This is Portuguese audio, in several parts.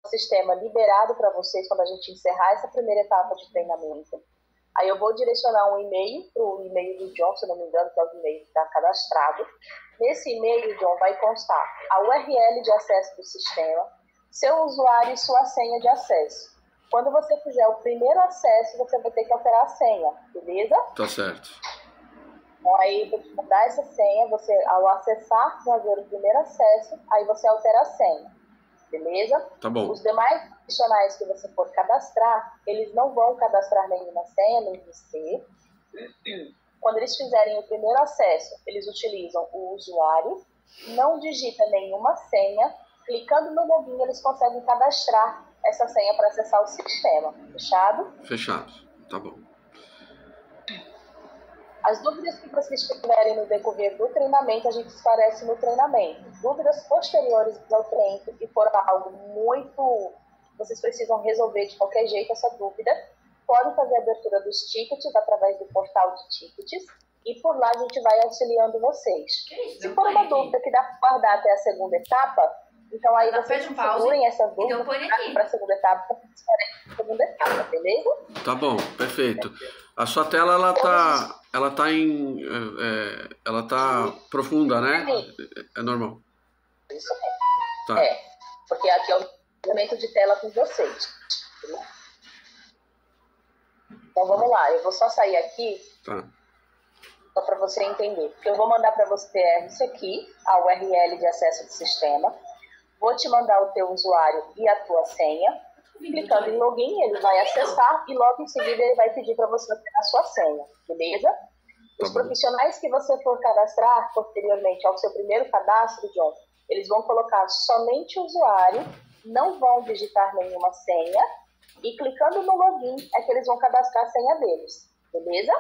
sistema liberado para vocês quando a gente encerrar essa primeira etapa de treinamento. Aí eu vou direcionar um e-mail para o e-mail do John, se não me engano, que é o e-mail que está cadastrado. Nesse e-mail, John, vai constar a URL de acesso do sistema, seu usuário e sua senha de acesso. Quando você fizer o primeiro acesso, você vai ter que alterar a senha, beleza? Tá certo. Então aí eu vou te mandar essa senha, você ao acessar, fazer o primeiro acesso, aí você altera a senha, beleza? Tá bom. Os demais profissionais que você for cadastrar, eles não vão cadastrar nenhuma senha, nem você. Quando eles fizerem o primeiro acesso, eles utilizam o usuário, não digita nenhuma senha, clicando no login eles conseguem cadastrar essa senha para acessar o sistema. Fechado? Fechado. Tá bom. As dúvidas que vocês tiverem no decorrer do treinamento, a gente esclarece no treinamento. Dúvidas posteriores ao treinamento, que for algo muito... vocês precisam resolver de qualquer jeito essa dúvida, podem fazer a abertura dos tickets através do portal de tickets, e por lá a gente vai auxiliando vocês. Se for uma dúvida que dá para guardar até a segunda etapa, então aí vocês segurem essas dúvidas para a segunda etapa, beleza? Tá bom, perfeito. A sua tela, ela tá profunda, né? É normal. Isso mesmo. Tá. Porque aqui é o momento de tela com vocês. Então vamos lá, eu vou só sair aqui. Tá. Só para você entender. Porque eu vou mandar para você isso aqui, a URL de acesso do sistema. Vou te mandar o teu usuário e a tua senha. Clicando em login, ele vai acessar e logo em seguida ele vai pedir para você ter a sua senha, beleza? Os profissionais que você for cadastrar posteriormente ao seu primeiro cadastro, John, eles vão colocar somente o usuário, não vão digitar nenhuma senha e clicando no login é que eles vão cadastrar a senha deles, beleza?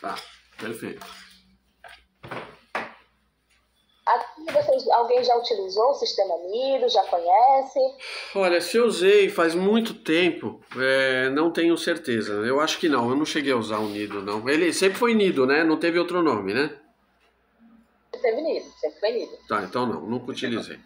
Tá, perfeito. Aqui alguém já utilizou o sistema Nido, já conhece? Olha, se eu usei faz muito tempo, não tenho certeza. Eu acho que não, eu não cheguei a usar o Nido, não. Ele sempre foi Nido, né? Não teve outro nome, né? Teve Nido, sempre foi Nido. Tá, então não, nunca utilizei.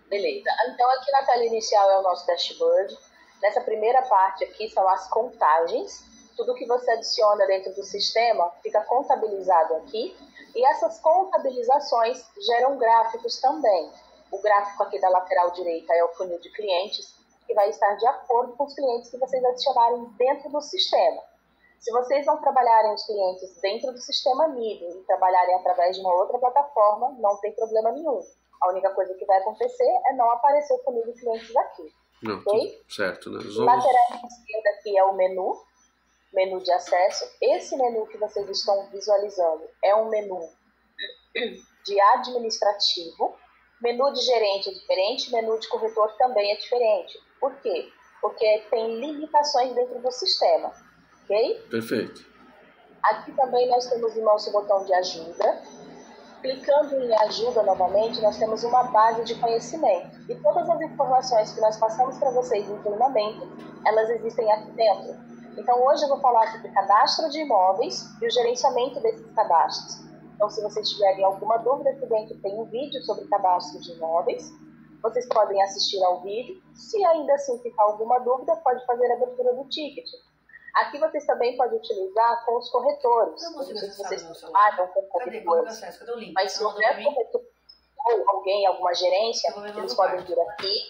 Beleza, então aqui na tela inicial é o nosso dashboard. Nessa primeira parte aqui são as contagens. Tudo que você adiciona dentro do sistema fica contabilizado aqui. E essas contabilizações geram gráficos também. O gráfico aqui da lateral direita é o funil de clientes, que vai estar de acordo com os clientes que vocês adicionarem dentro do sistema. Se vocês não trabalharem os clientes dentro do sistema Nido e trabalharem através de uma outra plataforma, não tem problema nenhum. A única coisa que vai acontecer é não aparecer o funil de clientes aqui. Não, ok? certo, né? Lateral esquerda aqui é o menu de acesso. Esse menu que vocês estão visualizando é um menu de administrativo. Menu de gerente é diferente, menu de corretor também é diferente. Por quê? Porque tem limitações dentro do sistema, ok? Perfeito. Aqui também nós temos o nosso botão de ajuda. Clicando em ajuda novamente, nós temos uma base de conhecimento. E todas as informações que nós passamos para vocês em treinamento, elas existem aqui dentro. Então hoje eu vou falar sobre cadastro de imóveis e o gerenciamento desses cadastros. Então se vocês tiverem alguma dúvida, aqui dentro tem um vídeo sobre cadastro de imóveis. Vocês podem assistir ao vídeo. Se ainda assim ficar alguma dúvida, pode fazer a abertura do ticket. Aqui vocês também podem utilizar com os corretores. Não sei se vocês trabalham com corretores. Mas se houver corretor ou alguém, alguma gerência, eles podem vir aqui,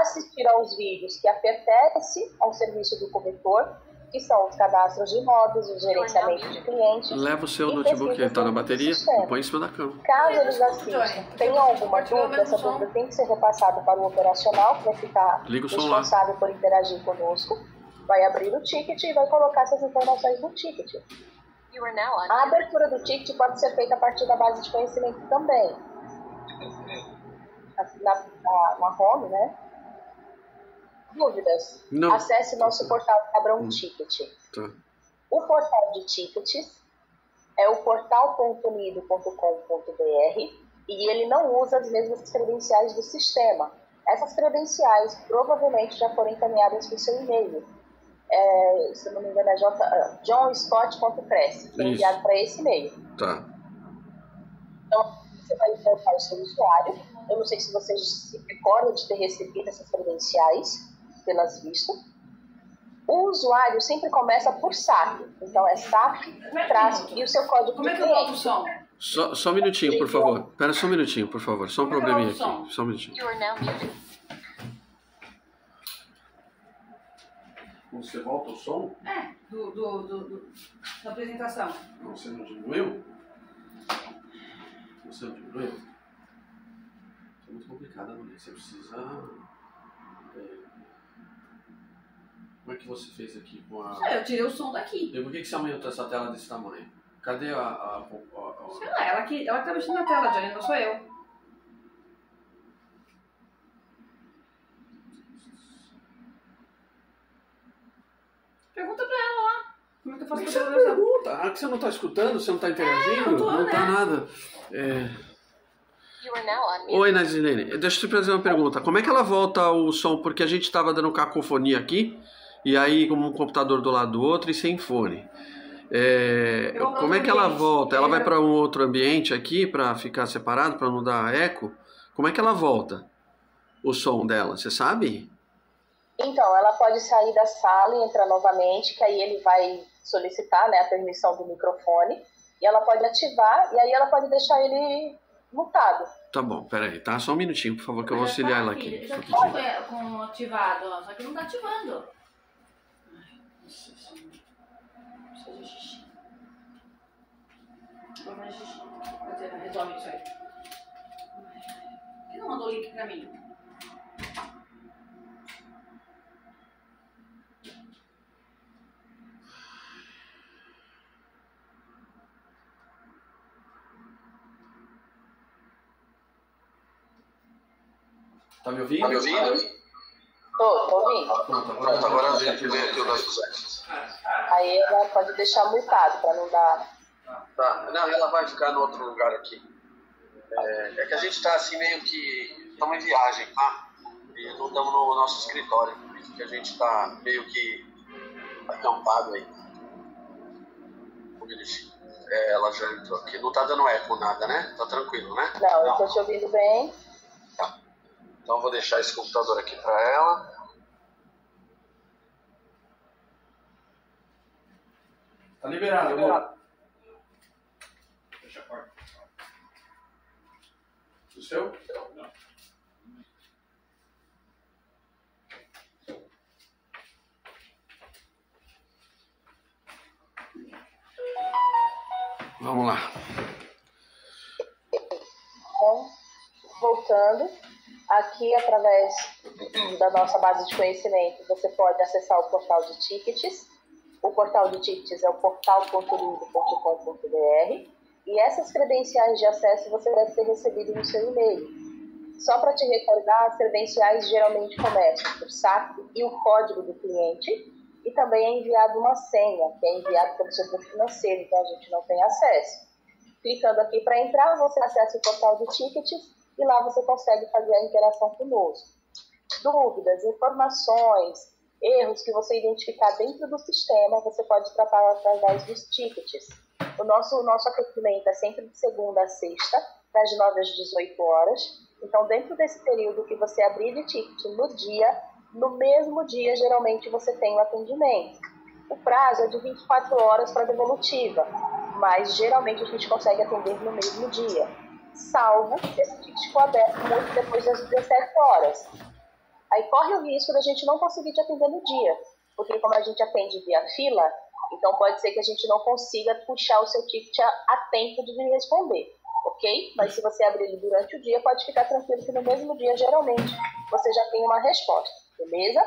assistir aos vídeos que pertencem ao serviço do corretor, que são os cadastros de imóveis, o gerenciamento de clientes. Leva o seu notebook, ele está na bateria, põe em cima da cama. Caso eles assistam, tenham alguma dúvida, essa dúvida tem que ser repassada para o operacional, que vai ficar responsável por interagir conosco. Vai abrir o ticket e vai colocar essas informações no ticket. A abertura do ticket pode ser feita a partir da base de conhecimento também. Na home, né? Dúvidas? Não. Acesse nosso portal e abra um ticket. Tá. O portal de tickets é o portal.nido.com.br e ele não usa as mesmas credenciais do sistema. Essas credenciais provavelmente já foram encaminhadas para o seu e-mail. Se não me engano é johnscott.press, que é enviado para esse e-mail. Tá. Então, você vai colocar o seu usuário, Eu não sei se vocês se recordam de ter recebido essas credenciais pelas vistas. O usuário sempre começa por SAP. Então é SAP, traço e o seu código de cliente. Como é que eu boto o som? Só um minutinho, por favor. Espera só um minutinho, por favor. Só um probleminha aqui. Só um minutinho. Você volta o som? É, da apresentação. Não, você não diminuiu? Você não diminuiu? É muito complicado, mulher. Você precisa... Como é que você fez aqui com a... Eu tirei o som daqui. E por que você aumentou essa tela desse tamanho? Cadê a... Sei lá, ela que tá mexendo na tela, Johnny, não sou eu. Pergunta pra ela lá. Como é que eu faço pra Você não pergunta. Ah, que você não tá escutando? Você não tá interagindo? não tô, não tá né? nada. Oi, Nazilene. Deixa eu te fazer uma pergunta. Como é que ela volta o som? Porque a gente tava dando cacofonia aqui, e aí como um computador do lado do outro e sem fone. Como é que ela volta? Ela vai para um outro ambiente aqui para ficar separado, para não dar eco? Como é que ela volta o som dela? Você sabe? Então, ela pode sair da sala e entrar novamente, que aí ele vai solicitar, né, a permissão do microfone, e ela pode ativar, e aí ela pode deixar ele mutado. Tá bom, peraí, tá? Só um minutinho, por favor, que eu vou auxiliar ela aqui. Já tá com ativado, ó, só que não tá ativando. Ai, nossa senhora. Preciso fazer xixi. Vou fazer xixi. Resolve isso aí. Por que não mandou o link pra mim? Tá me ouvindo? Tá me ouvindo? Tô ouvindo. Pronto, Agora vem aqui o nosso site. Aí ela pode deixar mutado para não dar... Tá, não, ela vai ficar no outro lugar aqui. É que a gente tá assim meio que... Estamos em viagem, tá? E não estamos no nosso escritório. Por isso que a gente tá meio que acampado aí. Ela já entrou aqui. Não tá dando eco nada, né? Tá tranquilo, né? Não, eu tô te ouvindo bem. Tá. Então eu vou deixar esse computador aqui para ela. Tá liberado, amor. Fecha a porta. O seu? Não. Vamos lá. Então, voltando, aqui através da nossa base de conhecimento, você pode acessar o portal de tickets. O portal de tickets é o portal.lido.com.br e essas credenciais de acesso você deve ter recebido no seu e-mail. Só para te recordar, as credenciais geralmente começam por SAP e o código do cliente, e também é enviado uma senha, que é enviado pelo setor financeiro, então a gente não tem acesso. Clicando aqui para entrar, você acessa o portal de tickets e lá você consegue fazer a interação conosco. Dúvidas, informações, erros que você identificar dentro do sistema, você pode tratar através dos tickets. O nosso atendimento é sempre de segunda a sexta, das 9 às 18 horas. Então, dentro desse período que você abrir de ticket no mesmo dia, geralmente você tem o atendimento. O prazo é de 24 horas para devolutiva, mas geralmente a gente consegue atender no mesmo dia, salvo se esse ticket for aberto muito depois das 17 horas. Aí corre o risco da gente não conseguir te atender no dia, porque como a gente atende via fila, então pode ser que a gente não consiga puxar o seu ticket a tempo de vir responder, ok? Mas se você abrir ele durante o dia, pode ficar tranquilo que no mesmo dia, geralmente, você já tem uma resposta, beleza?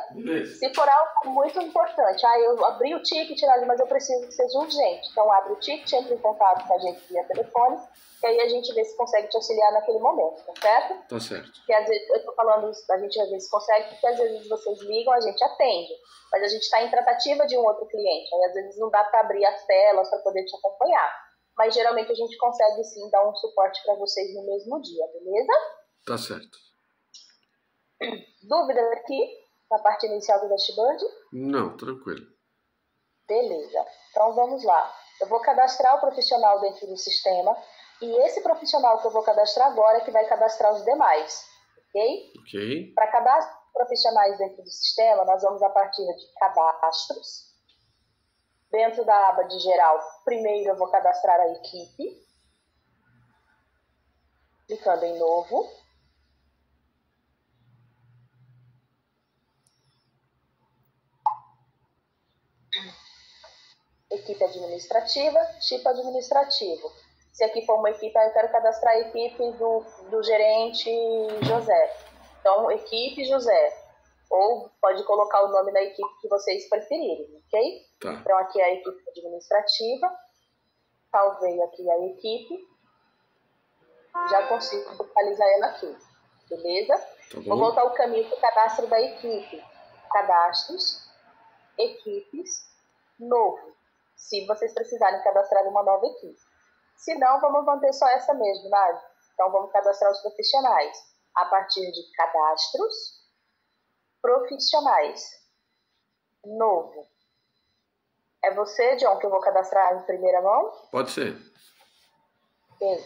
Se for algo muito importante, eu abri o ticket, mas eu preciso que seja urgente, então abre o ticket, entre em contato com a gente via telefone, que aí a gente vê se consegue te auxiliar naquele momento, tá certo? Tá certo. Porque às vezes, eu tô falando, a gente às vezes consegue, porque às vezes vocês ligam, a gente atende, mas a gente está em tratativa de um outro cliente, aí às vezes não dá para abrir as telas para poder te acompanhar, mas geralmente a gente consegue sim dar um suporte para vocês no mesmo dia, beleza? Tá certo. Dúvidas aqui, na parte inicial do dashboard? Não, tranquilo. Beleza, então vamos lá. Eu vou cadastrar o profissional dentro do sistema. E esse profissional que eu vou cadastrar agora é que vai cadastrar os demais, ok? Ok. Para cadastrar profissionais dentro do sistema, nós vamos a partir de cadastros. Dentro da aba de geral, primeiro eu vou cadastrar a equipe. Clicando em novo. Equipe administrativa, tipo administrativo. Se aqui for uma equipe, eu quero cadastrar a equipe do gerente José. Então, equipe José. Ou pode colocar o nome da equipe que vocês preferirem, ok? Tá. Então, aqui é a equipe administrativa. Salvei aqui a equipe. Já consigo localizar ela aqui. Beleza? Tá bom. Vou voltar o caminho para o cadastro da equipe. Cadastros, equipes, novo. Se vocês precisarem cadastrar uma nova equipe. Se não, vamos manter só essa mesmo, Nádia. Então, vamos cadastrar os profissionais. A partir de cadastros, profissionais. Novo. É você, John, que eu vou cadastrar em primeira mão? Pode ser. Sim.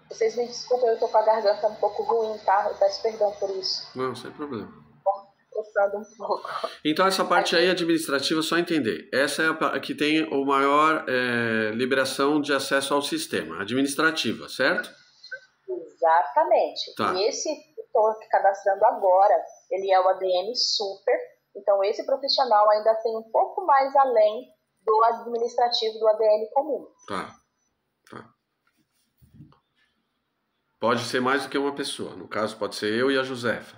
Vocês me desculpem, eu tô com a garganta um pouco ruim, tá? Eu peço perdão por isso. Não, sem problema. Coçando um pouco. Então essa parte aí administrativa, só entender. Essa é a que tem o maior liberação de acesso ao sistema, administrativa, certo? Exatamente. Tá. E esse que estou cadastrando agora, ele é o ADM Super. Então esse profissional ainda tem um pouco mais além do administrativo do ADM comum. Tá. Pode ser mais do que uma pessoa. No caso, pode ser eu e a Josefa.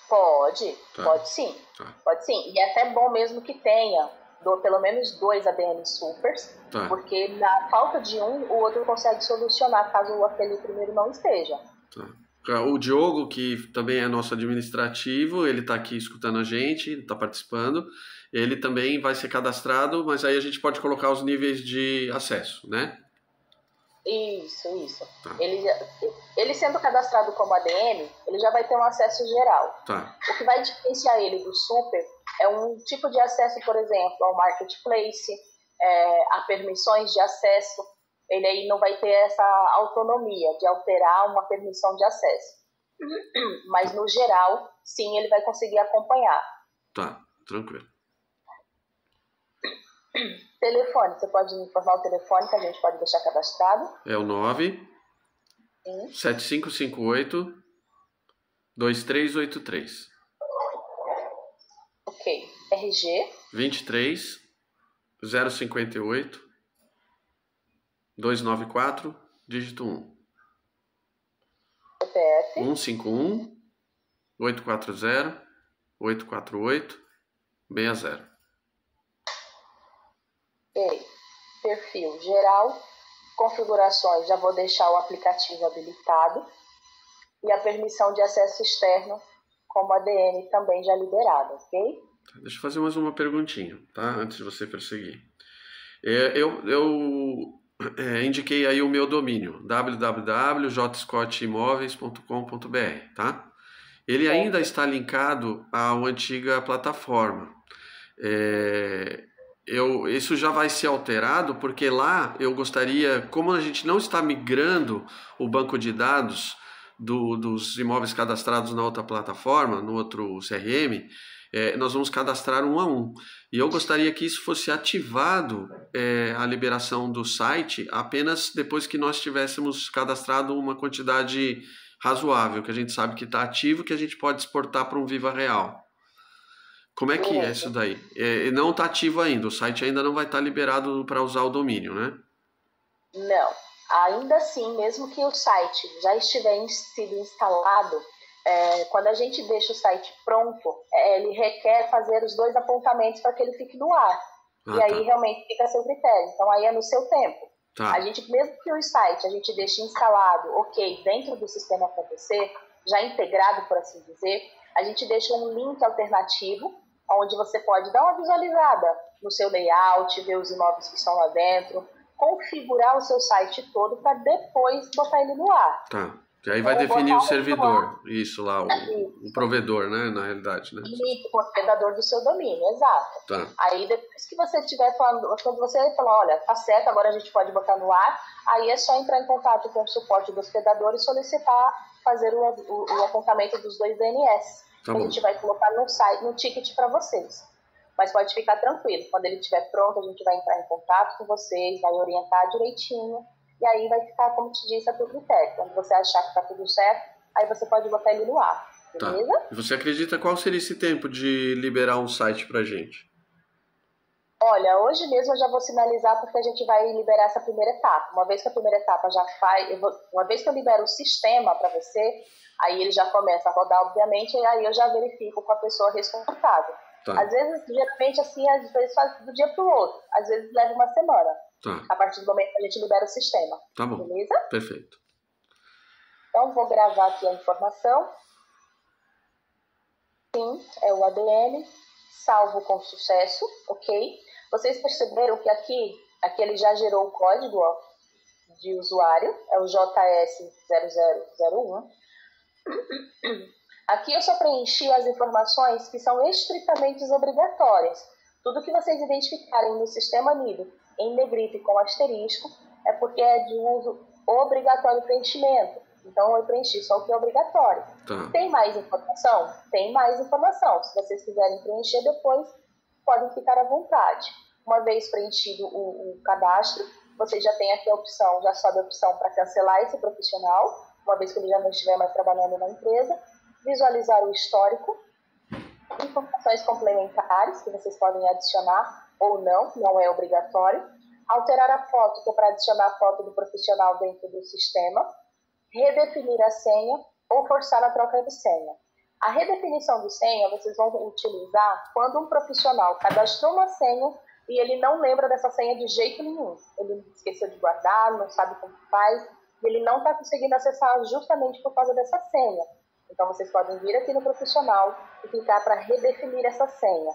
Pode, Tá. pode sim. Tá. Pode sim. E é até bom mesmo que tenha pelo menos 2 ADM Supers, Tá. porque na falta de um, o outro consegue solucionar caso aquele primeiro não esteja. Tá. O Diogo, que também é nosso administrativo, ele está aqui escutando a gente, está participando. Ele também vai ser cadastrado, mas aí a gente pode colocar os níveis de acesso, né? Isso. Tá. Ele sendo cadastrado como ADM, ele já vai ter um acesso geral. Tá. O que vai diferenciar ele do Super é um tipo de acesso, por exemplo, ao Marketplace, a permissões de acesso. Ele aí não vai ter essa autonomia de alterar uma permissão de acesso. Mas, no geral, sim, ele vai conseguir acompanhar. Tá, tranquilo. Telefone, você pode me informar o telefone que a gente pode deixar cadastrado? É o 9 Sim. 7558 2383. Ok. RG? 23 058 294, dígito 1. CPF? 151 840 848 60. Ok. Perfil geral. Configurações, já vou deixar o aplicativo habilitado. E a permissão de acesso externo como ADM também já liberada, ok? Deixa eu fazer mais uma perguntinha, tá? Antes de você prosseguir. Eu indiquei aí o meu domínio, www.jscottimóveis.com.br, tá? Ele ainda está linkado à antiga plataforma. Isso já vai ser alterado, porque lá eu gostaria, como a gente não está migrando o banco de dados dos imóveis cadastrados na outra plataforma, no outro CRM, nós vamos cadastrar um a um. E eu gostaria que isso fosse ativado, a liberação do site, apenas depois que nós tivéssemos cadastrado uma quantidade razoável, que a gente sabe que está ativo, que a gente pode exportar para um Viva Real. Como é que é isso daí? Não está ativo ainda, o site ainda não vai estar liberado para usar o domínio, né? Não. Ainda assim, mesmo que o site já estiver sido instalado, quando a gente deixa o site pronto, ele requer fazer os 2 apontamentos para que ele fique no ar. Aí realmente fica a seu critério. Então aí é no seu tempo. Tá. A gente, mesmo que o site a gente deixe instalado, ok, dentro do sistema acontecer, já integrado, por assim dizer, a gente deixa um link alternativo, onde você pode dar uma visualizada no seu layout, ver os imóveis que estão lá dentro, configurar o seu site todo para depois botar ele no ar. Tá. Que aí vai definir o servidor, isso lá, o provedor, né, na realidade, né? E o hospedador do seu domínio, exato. Tá. Aí depois que você estiver falando, quando você falar, olha, tá certo, agora a gente pode botar no ar, aí é só entrar em contato com o suporte do hospedador e solicitar fazer o apontamento dos 2 DNS. Tá que bom. a gente vai colocar no site, no ticket para vocês. Mas pode ficar tranquilo, quando ele estiver pronto, a gente vai entrar em contato com vocês, vai orientar direitinho, e aí vai ficar, como te disse, a teu critério. Quando você achar que está tudo certo, aí você pode botar ele no ar, beleza? Tá. E você acredita qual seria esse tempo de liberar um site pra gente? Olha, hoje mesmo eu já vou sinalizar porque a gente vai liberar essa primeira etapa. Uma vez que a primeira etapa já faz, uma vez que eu libero o sistema para você, aí ele já começa a rodar, obviamente, e aí eu já verifico com a pessoa responsável. Tá. Às vezes, geralmente, assim, às vezes faz do dia para o outro. Às vezes leva uma semana. Tá. A partir do momento que a gente libera o sistema. Tá bom. Beleza? Perfeito. Então, vou gravar aqui a informação. Sim, é o ADN, salvo com sucesso, ok? Vocês perceberam que aqui ele já gerou o código, ó, de usuário, é o JS0001. Aqui eu só preenchi as informações que são estritamente obrigatórias. Tudo que vocês identificarem no sistema NIDO em negrito e com asterisco é porque é de uso obrigatório preenchimento. Então eu preenchi só o que é obrigatório. Tá. Tem mais informação? Tem mais informação. Se vocês quiserem preencher depois, podem ficar à vontade. Uma vez preenchido o cadastro, vocês já têm aqui a opção, já sobe a opção para cancelar esse profissional, uma vez que ele já não estiver mais trabalhando na empresa, visualizar o histórico, informações complementares que vocês podem adicionar ou não é obrigatório, alterar a foto, que é para adicionar a foto do profissional dentro do sistema, redefinir a senha ou forçar a troca de senha. A redefinição de senha vocês vão utilizar quando um profissional cadastrou uma senha e ele não lembra dessa senha de jeito nenhum. Ele esqueceu de guardar, não sabe como faz, e ele não está conseguindo acessar justamente por causa dessa senha. Então, vocês podem vir aqui no profissional e clicar para redefinir essa senha.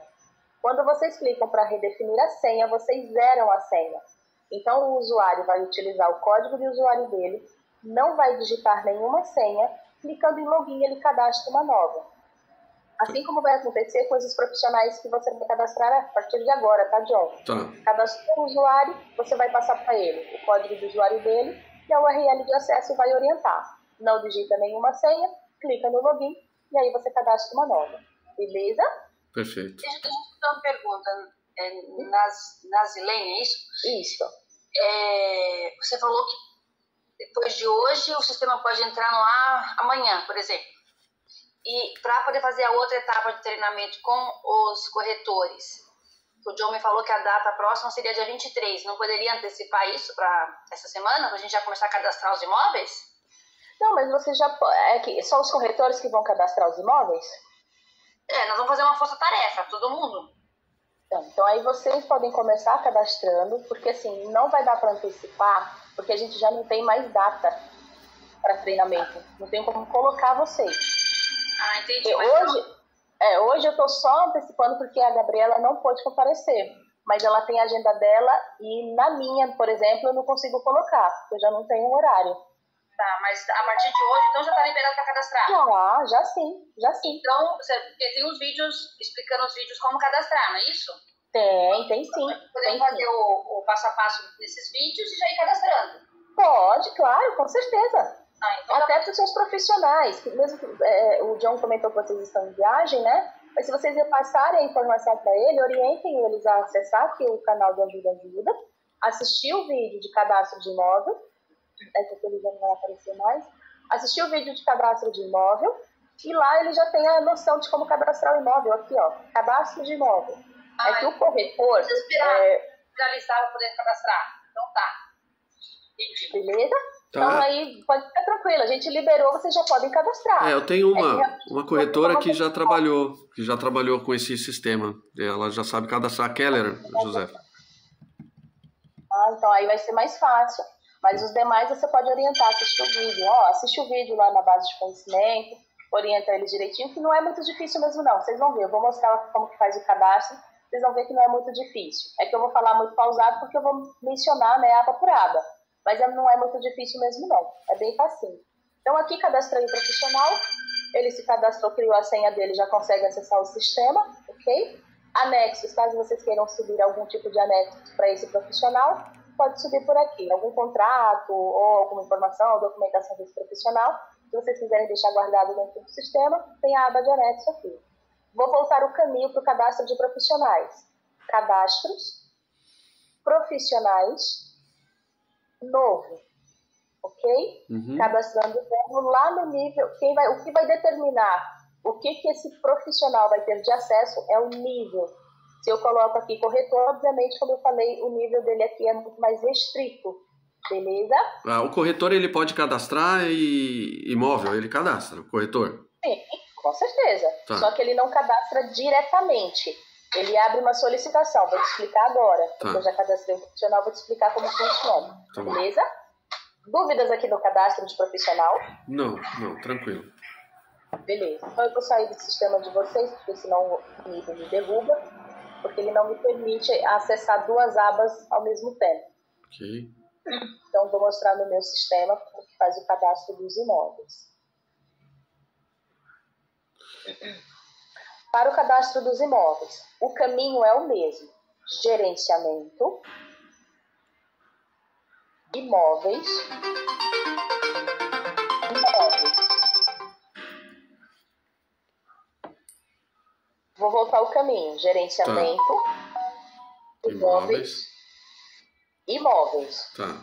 Quando vocês clicam para redefinir a senha, vocês zeram a senha. Então, o usuário vai utilizar o código de usuário dele, não vai digitar nenhuma senha, clicando em login ele cadastra uma nova. Assim como vai acontecer com esses profissionais que você vai cadastrar a partir de agora, tá, John? Tá. Cadastrou o usuário, você vai passar para ele o código de usuário dele e a URL de acesso vai orientar. Não digita nenhuma senha, clica no login e aí você cadastra uma nova. Beleza? Perfeito. Deixa eu fazer uma pergunta. Na Zilene, é isso? Isso. Você falou que depois de hoje o sistema pode entrar no ar amanhã, por exemplo. E para poder fazer a outra etapa de treinamento com os corretores, o John me falou que a data próxima seria dia 23. Não poderia antecipar isso para essa semana, para a gente já começar a cadastrar os imóveis? Não, mas você já... só os corretores que vão cadastrar os imóveis? Nós vamos fazer uma força-tarefa, todo mundo. Então aí vocês podem começar cadastrando, porque assim, não vai dar para antecipar, porque a gente já não tem mais data para treinamento. Não tem como colocar vocês. Ah, entendi. Hoje eu estou só antecipando porque a Gabriela não pôde comparecer. Mas ela tem a agenda dela e na minha, por exemplo, eu não consigo colocar, porque eu já não tenho horário. Tá, mas a partir de hoje, então já está liberado para cadastrar? Já sim. Então, porque tem os vídeos, explicando os vídeos como cadastrar, não é isso? Tem sim. Podemos fazer o passo a passo nesses vídeos e já ir cadastrando? Pode, claro, com certeza. Então até para os seus profissionais, que mesmo o John comentou que vocês estão em viagem, né? Mas se vocês repassarem a informação para ele, orientem eles a acessar aqui o canal de ajuda, assistir o vídeo de cadastro de imóvel, essa televisão não vai aparecer mais, assistir o vídeo de cadastro de imóvel, e lá ele já tem a noção de como cadastrar o imóvel, aqui ó, cadastro de imóvel. Que o corretor... finalizar para poder cadastrar. Então tá. Entendi. Beleza? Então aí pode ficar tranquilo, a gente liberou, vocês já podem cadastrar. Eu tenho uma corretora que já trabalhou com esse sistema. Ela já sabe cadastrar. Keller, José. Então aí vai ser mais fácil. Mas os demais você pode orientar, assistir o vídeo. Assiste o vídeo lá na base de conhecimento, orienta eles direitinho, que não é muito difícil mesmo não. Vocês vão ver, eu vou mostrar como que faz o cadastro, vocês vão ver que não é muito difícil. É que eu vou falar muito pausado porque eu vou mencionar, né, aba por aba. Mas não é muito difícil mesmo não, é bem facinho. Então aqui cadastrei o profissional, ele se cadastrou, criou a senha dele, já consegue acessar o sistema, ok? Anexos, caso vocês queiram subir algum tipo de anexo para esse profissional, pode subir por aqui, algum contrato ou alguma informação, documentação desse profissional. Se vocês quiserem deixar guardado dentro do sistema, tem a aba de anexo aqui. Vou voltar o caminho para o cadastro de profissionais. Cadastros, profissionais, novo, ok? Cadastrando novo lá no nível, o que vai determinar o que esse profissional vai ter de acesso é o nível. Se eu coloco aqui corretor, obviamente, como eu falei, o nível dele aqui é muito mais restrito, beleza? O corretor, ele pode cadastrar imóvel, ele cadastra, o corretor? Sim, com certeza. Tá. Só que ele não cadastra diretamente. Ele abre uma solicitação, vou te explicar agora. Tá. Eu já cadastrei o profissional, vou te explicar como funciona, Tá bom. beleza? Dúvidas aqui no cadastro de profissional? Não, tranquilo. Beleza. Então eu vou sair do sistema de vocês, porque senão o nível me derruba, porque ele não me permite acessar duas abas ao mesmo tempo. Ok. Então vou mostrar no meu sistema como que faz o cadastro dos imóveis. Para o cadastro dos imóveis, o caminho é o mesmo. Gerenciamento, imóveis. Vou voltar o caminho. Gerenciamento, imóveis. Tá.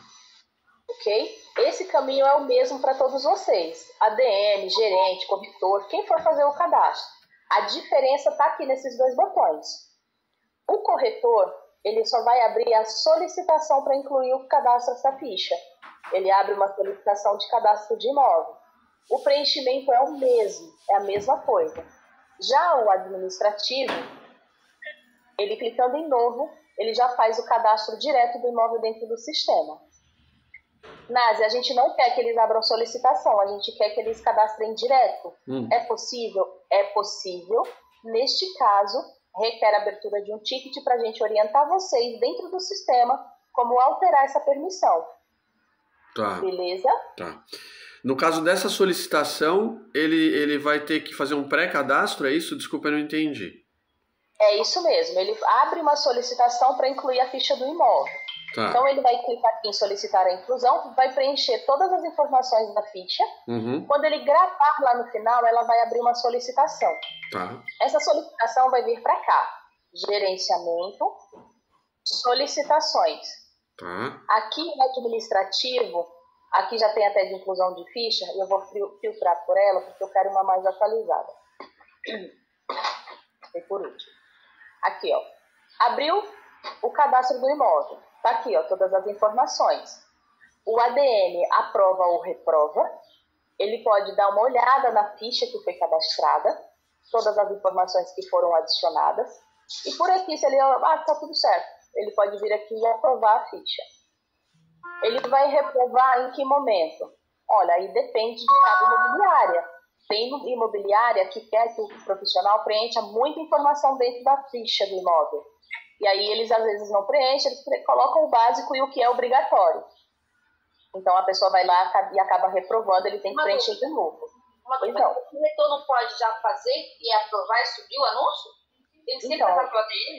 Ok? Esse caminho é o mesmo para todos vocês. ADM, gerente, corretor, quem for fazer o cadastro. A diferença está aqui nesses dois botões. O corretor, ele só vai abrir a solicitação para incluir o cadastro dessa ficha. Ele abre uma solicitação de cadastro de imóvel. O preenchimento é o mesmo, é a mesma coisa. Já o administrativo, ele clicando em novo, ele já faz o cadastro direto do imóvel dentro do sistema. Nazi, a gente não quer que eles abram solicitação, a gente quer que eles cadastrem direto. É possível? É possível. Neste caso, requer a abertura de um ticket para a gente orientar vocês dentro do sistema como alterar essa permissão. Tá. Beleza? Tá. No caso dessa solicitação, ele vai ter que fazer um pré-cadastro, é isso? Desculpa, eu não entendi. É isso mesmo, ele abre uma solicitação para incluir a ficha do imóvel. Tá. Então ele vai clicar aqui em solicitar a inclusão, vai preencher todas as informações da ficha. Quando ele gravar lá no final, ela vai abrir uma solicitação. Tá. Essa solicitação vai vir para cá. Gerenciamento, solicitações. Tá. Aqui no administrativo, aqui já tem até de inclusão de ficha, e eu vou filtrar por ela, porque eu quero uma mais atualizada. E por último. Aqui, ó. Abriu o cadastro do imóvel. Tá aqui, ó, todas as informações. O ADM aprova ou reprova. Ele pode dar uma olhada na ficha que foi cadastrada, todas as informações que foram adicionadas. E por aqui, se ele... tá tudo certo. Ele pode vir aqui e aprovar a ficha. Ele vai reprovar em que momento? Olha, aí depende de cada imobiliária. Tem imobiliária que quer que o profissional preencha muita informação dentro da ficha do imóvel. E aí eles às vezes não preenchem, eles colocam o básico e o que é obrigatório. Então a pessoa vai lá e acaba reprovando, ele tem que preencher de novo. Então, o corretor não pode já fazer e aprovar e subir o anúncio? Tem que sempre passar pelo ADM?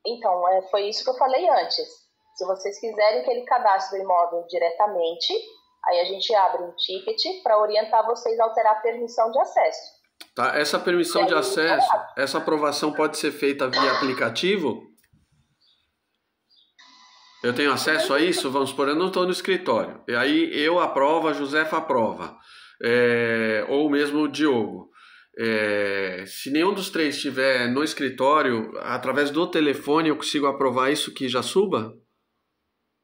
Então, foi isso que eu falei antes. Se vocês quiserem que ele cadastre o imóvel diretamente, aí a gente abre um ticket para orientar vocês a alterar a permissão de acesso. Tá, essa permissão de acesso, essa aprovação pode ser feita via aplicativo? Eu tenho acesso a isso? Vamos supor, eu não estou no escritório. E aí eu aprovo, a Josefa aprova. Ou mesmo o Diogo. Se nenhum dos três estiver no escritório, através do telefone eu consigo aprovar isso que já suba?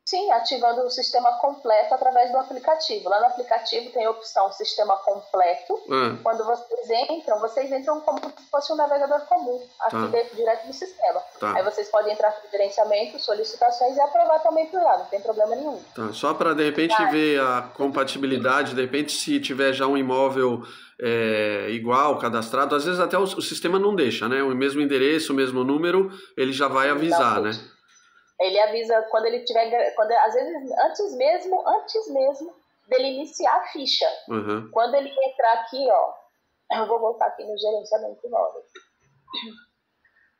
Sim, ativando o sistema completo através do aplicativo. Lá no aplicativo tem a opção sistema completo. Quando vocês entram como se fosse um navegador comum, aqui dentro, direto do sistema. Aí vocês podem entrar no gerenciamento, solicitações e aprovar também por lá, não tem problema nenhum. Tá, só para de repente ver a compatibilidade, de repente se tiver já um imóvel igual, cadastrado, às vezes até o sistema não deixa, né? O mesmo endereço, o mesmo número, ele já vai avisar, né? Ele avisa quando ele tiver, às vezes antes mesmo dele iniciar a ficha. Uhum. Quando ele entrar aqui, ó, eu vou voltar aqui no gerenciamento de imóveis.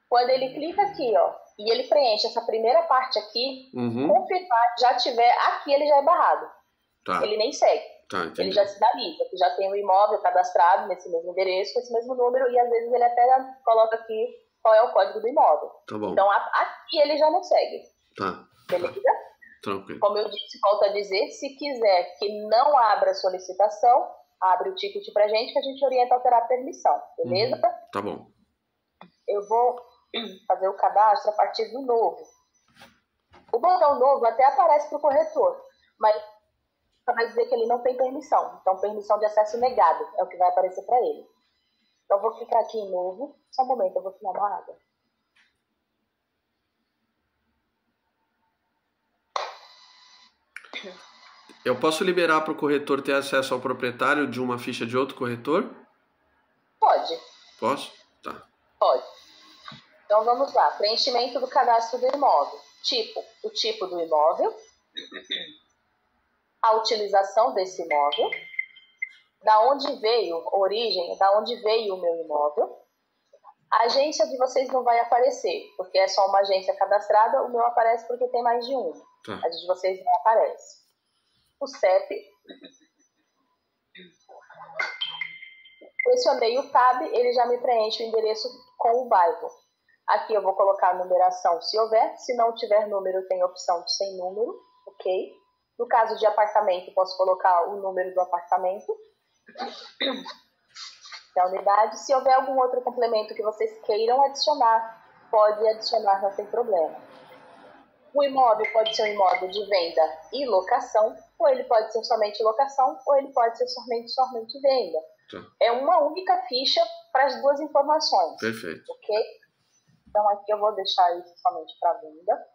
Quando ele clica aqui, ó, e ele preenche essa primeira parte aqui, confirmar, já tiver aqui, ele já é barrado. Tá. Ele nem segue. Tá, ele já sinaliza que já tem um imóvel cadastrado nesse mesmo endereço, com esse mesmo número, e às vezes ele até coloca aqui qual é o código do imóvel. Tá bom. Então aqui ele já não segue. Tá. Beleza? Tranquilo. Como eu disse, volto a dizer, se quiser que não abra a solicitação, abre o ticket pra gente, que a gente orienta a alterar a permissão. Beleza? Tá bom. Eu vou fazer o cadastro a partir do novo. O botão novo até aparece para o corretor, mas vai dizer que ele não tem permissão. Então, permissão de acesso negado é o que vai aparecer para ele. Então, eu vou clicar aqui em novo. Só um momento, eu vou tomar uma água. Eu posso liberar para o corretor ter acesso ao proprietário de uma ficha de outro corretor? Pode. Posso? Tá. Pode. Então, vamos lá. Preenchimento do cadastro do imóvel. O tipo do imóvel. A utilização desse imóvel. Da onde veio, origem, da onde veio o meu imóvel. A agência de vocês não vai aparecer, porque é só uma agência cadastrada. O meu aparece porque tem mais de uma. Tá. A de vocês não aparece. O CEP. Pressionei o Tab, ele já me preenche o endereço com o bairro. Aqui eu vou colocar a numeração se houver. Se não tiver número, tem a opção de sem número. Ok? No caso de apartamento, posso colocar o número do apartamento. Da unidade. Se houver algum outro complemento que vocês queiram adicionar, pode adicionar, não tem problema. O imóvel pode ser um imóvel de venda e locação, ou ele pode ser somente locação, ou ele pode ser somente venda. Tá. É uma única ficha para as duas informações. Perfeito. Ok? Então aqui eu vou deixar isso somente para venda.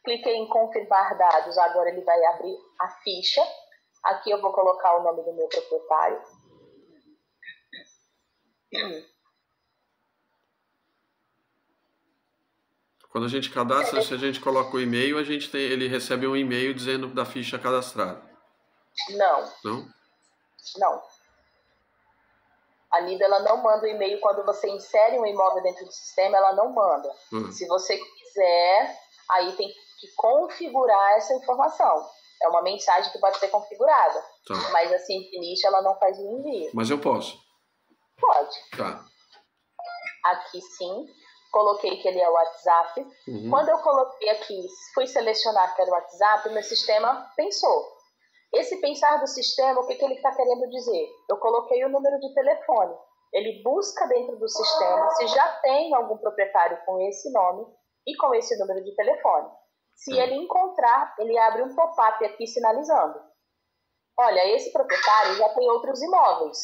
Cliquei em confirmar dados, agora ele vai abrir a ficha. Aqui eu vou colocar o nome do meu proprietário. Quando a gente cadastra, se a gente coloca o e-mail, ele recebe um e-mail dizendo da ficha cadastrada. Não. Não? Não. A Nida, ela não manda o e-mail quando você insere um imóvel dentro do sistema, ela não manda. Se você quiser, aí tem que configurar essa informação. É uma mensagem que pode ser configurada. Tá. Mas assim, de início, ela não faz o envio. Mas eu posso? Pode. Tá. Aqui sim. Coloquei que ele é o WhatsApp. Quando eu coloquei aqui, fui selecionar que era o WhatsApp, meu sistema pensou. Esse pensar do sistema, o que ele está querendo dizer? Eu coloquei o número de telefone. Ele busca dentro do sistema se já tem algum proprietário com esse nome e com esse número de telefone. Se ele encontrar, ele abre um pop-up aqui sinalizando. Olha, esse proprietário já tem outros imóveis.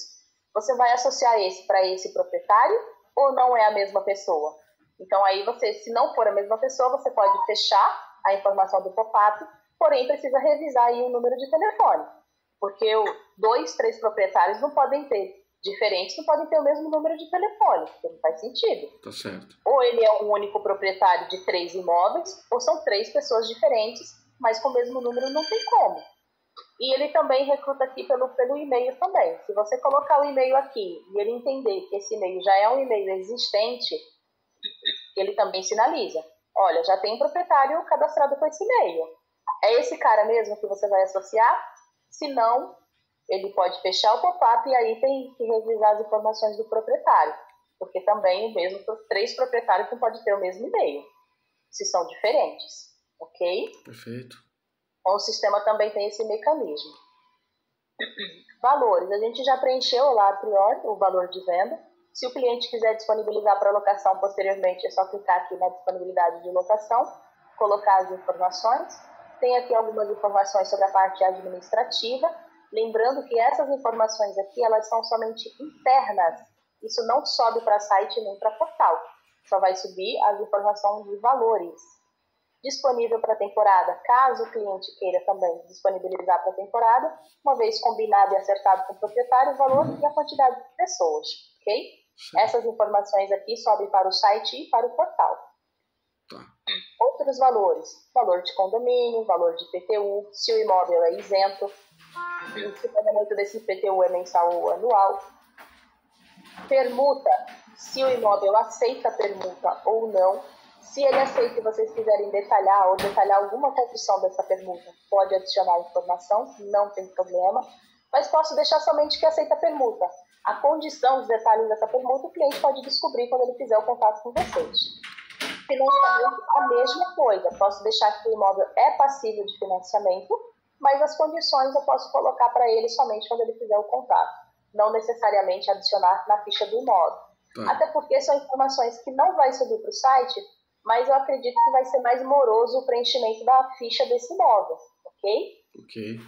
Você vai associar esse para esse proprietário ou não é a mesma pessoa? Então aí você, se não for a mesma pessoa, você pode fechar a informação do pop-up, porém precisa revisar aí o número de telefone. Porque 2, 3 proprietários não podem ter diferentes, não podem ter o mesmo número de telefone, porque não faz sentido. Tá certo. Ou ele é um único proprietário de 3 imóveis, ou são 3 pessoas diferentes, mas com o mesmo número não tem como. E ele também recruta aqui pelo e-mail também. Se você colocar o e-mail aqui e ele entender que esse e-mail já é um e-mail existente, ele também sinaliza. Olha, já tem um proprietário cadastrado com esse e-mail. É esse cara mesmo que você vai associar? Se não, ele pode fechar o pop-up e aí tem que revisar as informações do proprietário. Porque também o mesmo 3 proprietários não podem ter o mesmo e-mail, se são diferentes. Ok? Perfeito. Então, o sistema também tem esse mecanismo. Valores. A gente já preencheu lá a priori o valor de venda. Se o cliente quiser disponibilizar para locação posteriormente, é só clicar aqui na disponibilidade de locação, colocar as informações. Tem aqui algumas informações sobre a parte administrativa. Lembrando que essas informações aqui, elas são somente internas. Isso não sobe para site nem para portal. Só vai subir as informações de valores. Disponível para a temporada, caso o cliente queira também disponibilizar para a temporada, uma vez combinado e acertado com o proprietário, o valor e a quantidade de pessoas, ok? Essas informações aqui sobem para o site e para o portal. Tá. Outros valores, valor de condomínio, valor de IPTU, se o imóvel é isento, se o pagamento desse IPTU é mensal ou anual. Permuta, se o imóvel aceita permuta ou não. Se ele aceita e vocês quiserem detalhar alguma condição dessa permuta, pode adicionar informação, não tem problema. Mas posso deixar somente que aceita permuta. A condição, os detalhes dessa permuta, o cliente pode descobrir quando ele fizer o contato com vocês. Financiamento, a mesma coisa. Posso deixar que o imóvel é passível de financiamento, mas as condições eu posso colocar para ele somente quando ele fizer o contato. Não necessariamente adicionar na ficha do imóvel. Até porque são informações que não vai subir para o site, mas eu acredito que vai ser mais moroso o preenchimento da ficha desse imóvel, ok?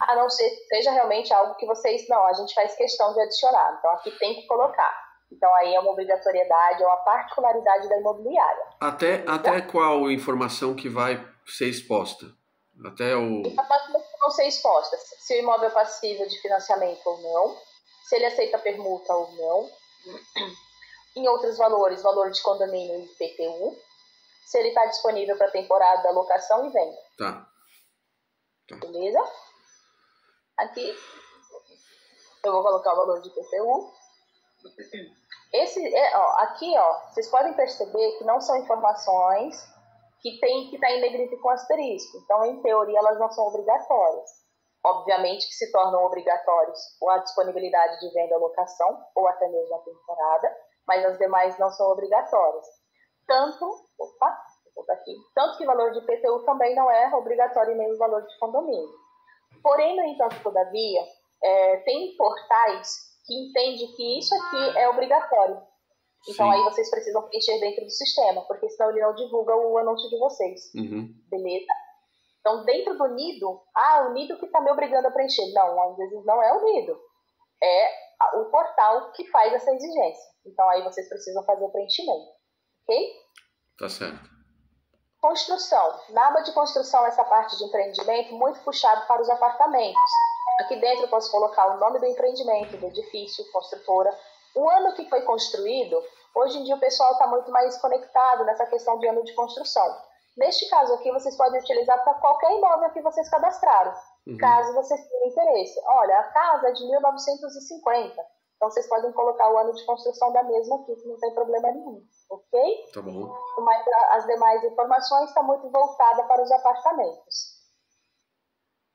A não ser que seja realmente algo que vocês, não, a gente faz questão de adicionar, então aqui tem que colocar. Então aí é uma obrigatoriedade, é uma particularidade da imobiliária. Até qual informação que vai ser exposta? Até o... Informações que vão ser expostas, se o imóvel é passível de financiamento ou não, se ele aceita permuta ou não, em outros valores, valor de condomínio e IPTU, se ele está disponível para temporada, locação e venda. Tá. Beleza? Aqui eu vou colocar o valor de IPTU. Aqui, vocês podem perceber que não são informações que tem que estar em negrito com asterisco. Então, em teoria, elas não são obrigatórias. Obviamente que se tornam obrigatórios a disponibilidade de venda, locação ou até mesmo a temporada, mas as demais não são obrigatórias. Tanto que o valor de IPTU também não é obrigatório nem o valor de condomínio. Porém, no entanto, todavia, tem portais que entendem que isso aqui é obrigatório. Então, aí vocês precisam preencher dentro do sistema, porque senão ele não divulga o anúncio de vocês. Beleza? Então, dentro do nido, o nido que está me obrigando a preencher. Não, às vezes não é o nido. É o portal que faz essa exigência. Então, aí vocês precisam fazer o preenchimento. Ok? Tá certo. Construção. Na aba de construção, essa parte de empreendimento, muito puxado para os apartamentos. Aqui dentro eu posso colocar o nome do empreendimento, do edifício, construtora, o ano que foi construído. Hoje em dia o pessoal está muito mais conectado nessa questão de ano de construção. Neste caso aqui, vocês podem utilizar para qualquer imóvel que vocês cadastraram, caso vocês tenham interesse. Olha, a casa é de 1950, então vocês podem colocar o ano de construção da mesma aqui, que não tem problema nenhum, ok? Tá bom. Mas as demais informações estão muito voltadas para os apartamentos.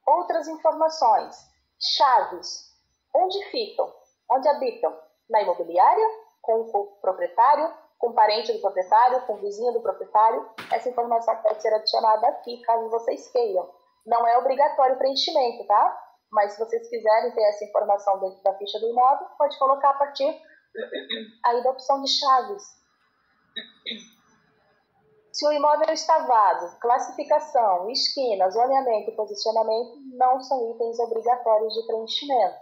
Outras informações. Chaves. Onde ficam? Onde habitam? Na imobiliária? Com o proprietário? Com o parente do proprietário? Com o vizinho do proprietário? Essa informação pode ser adicionada aqui, caso vocês queiram. Não é obrigatório o preenchimento, tá? Mas se vocês quiserem ter essa informação dentro da ficha do imóvel, pode colocar a partir aí da opção de chaves. Se o imóvel está vago, classificação, esquina, zoneamento e posicionamento não são itens obrigatórios de preenchimento.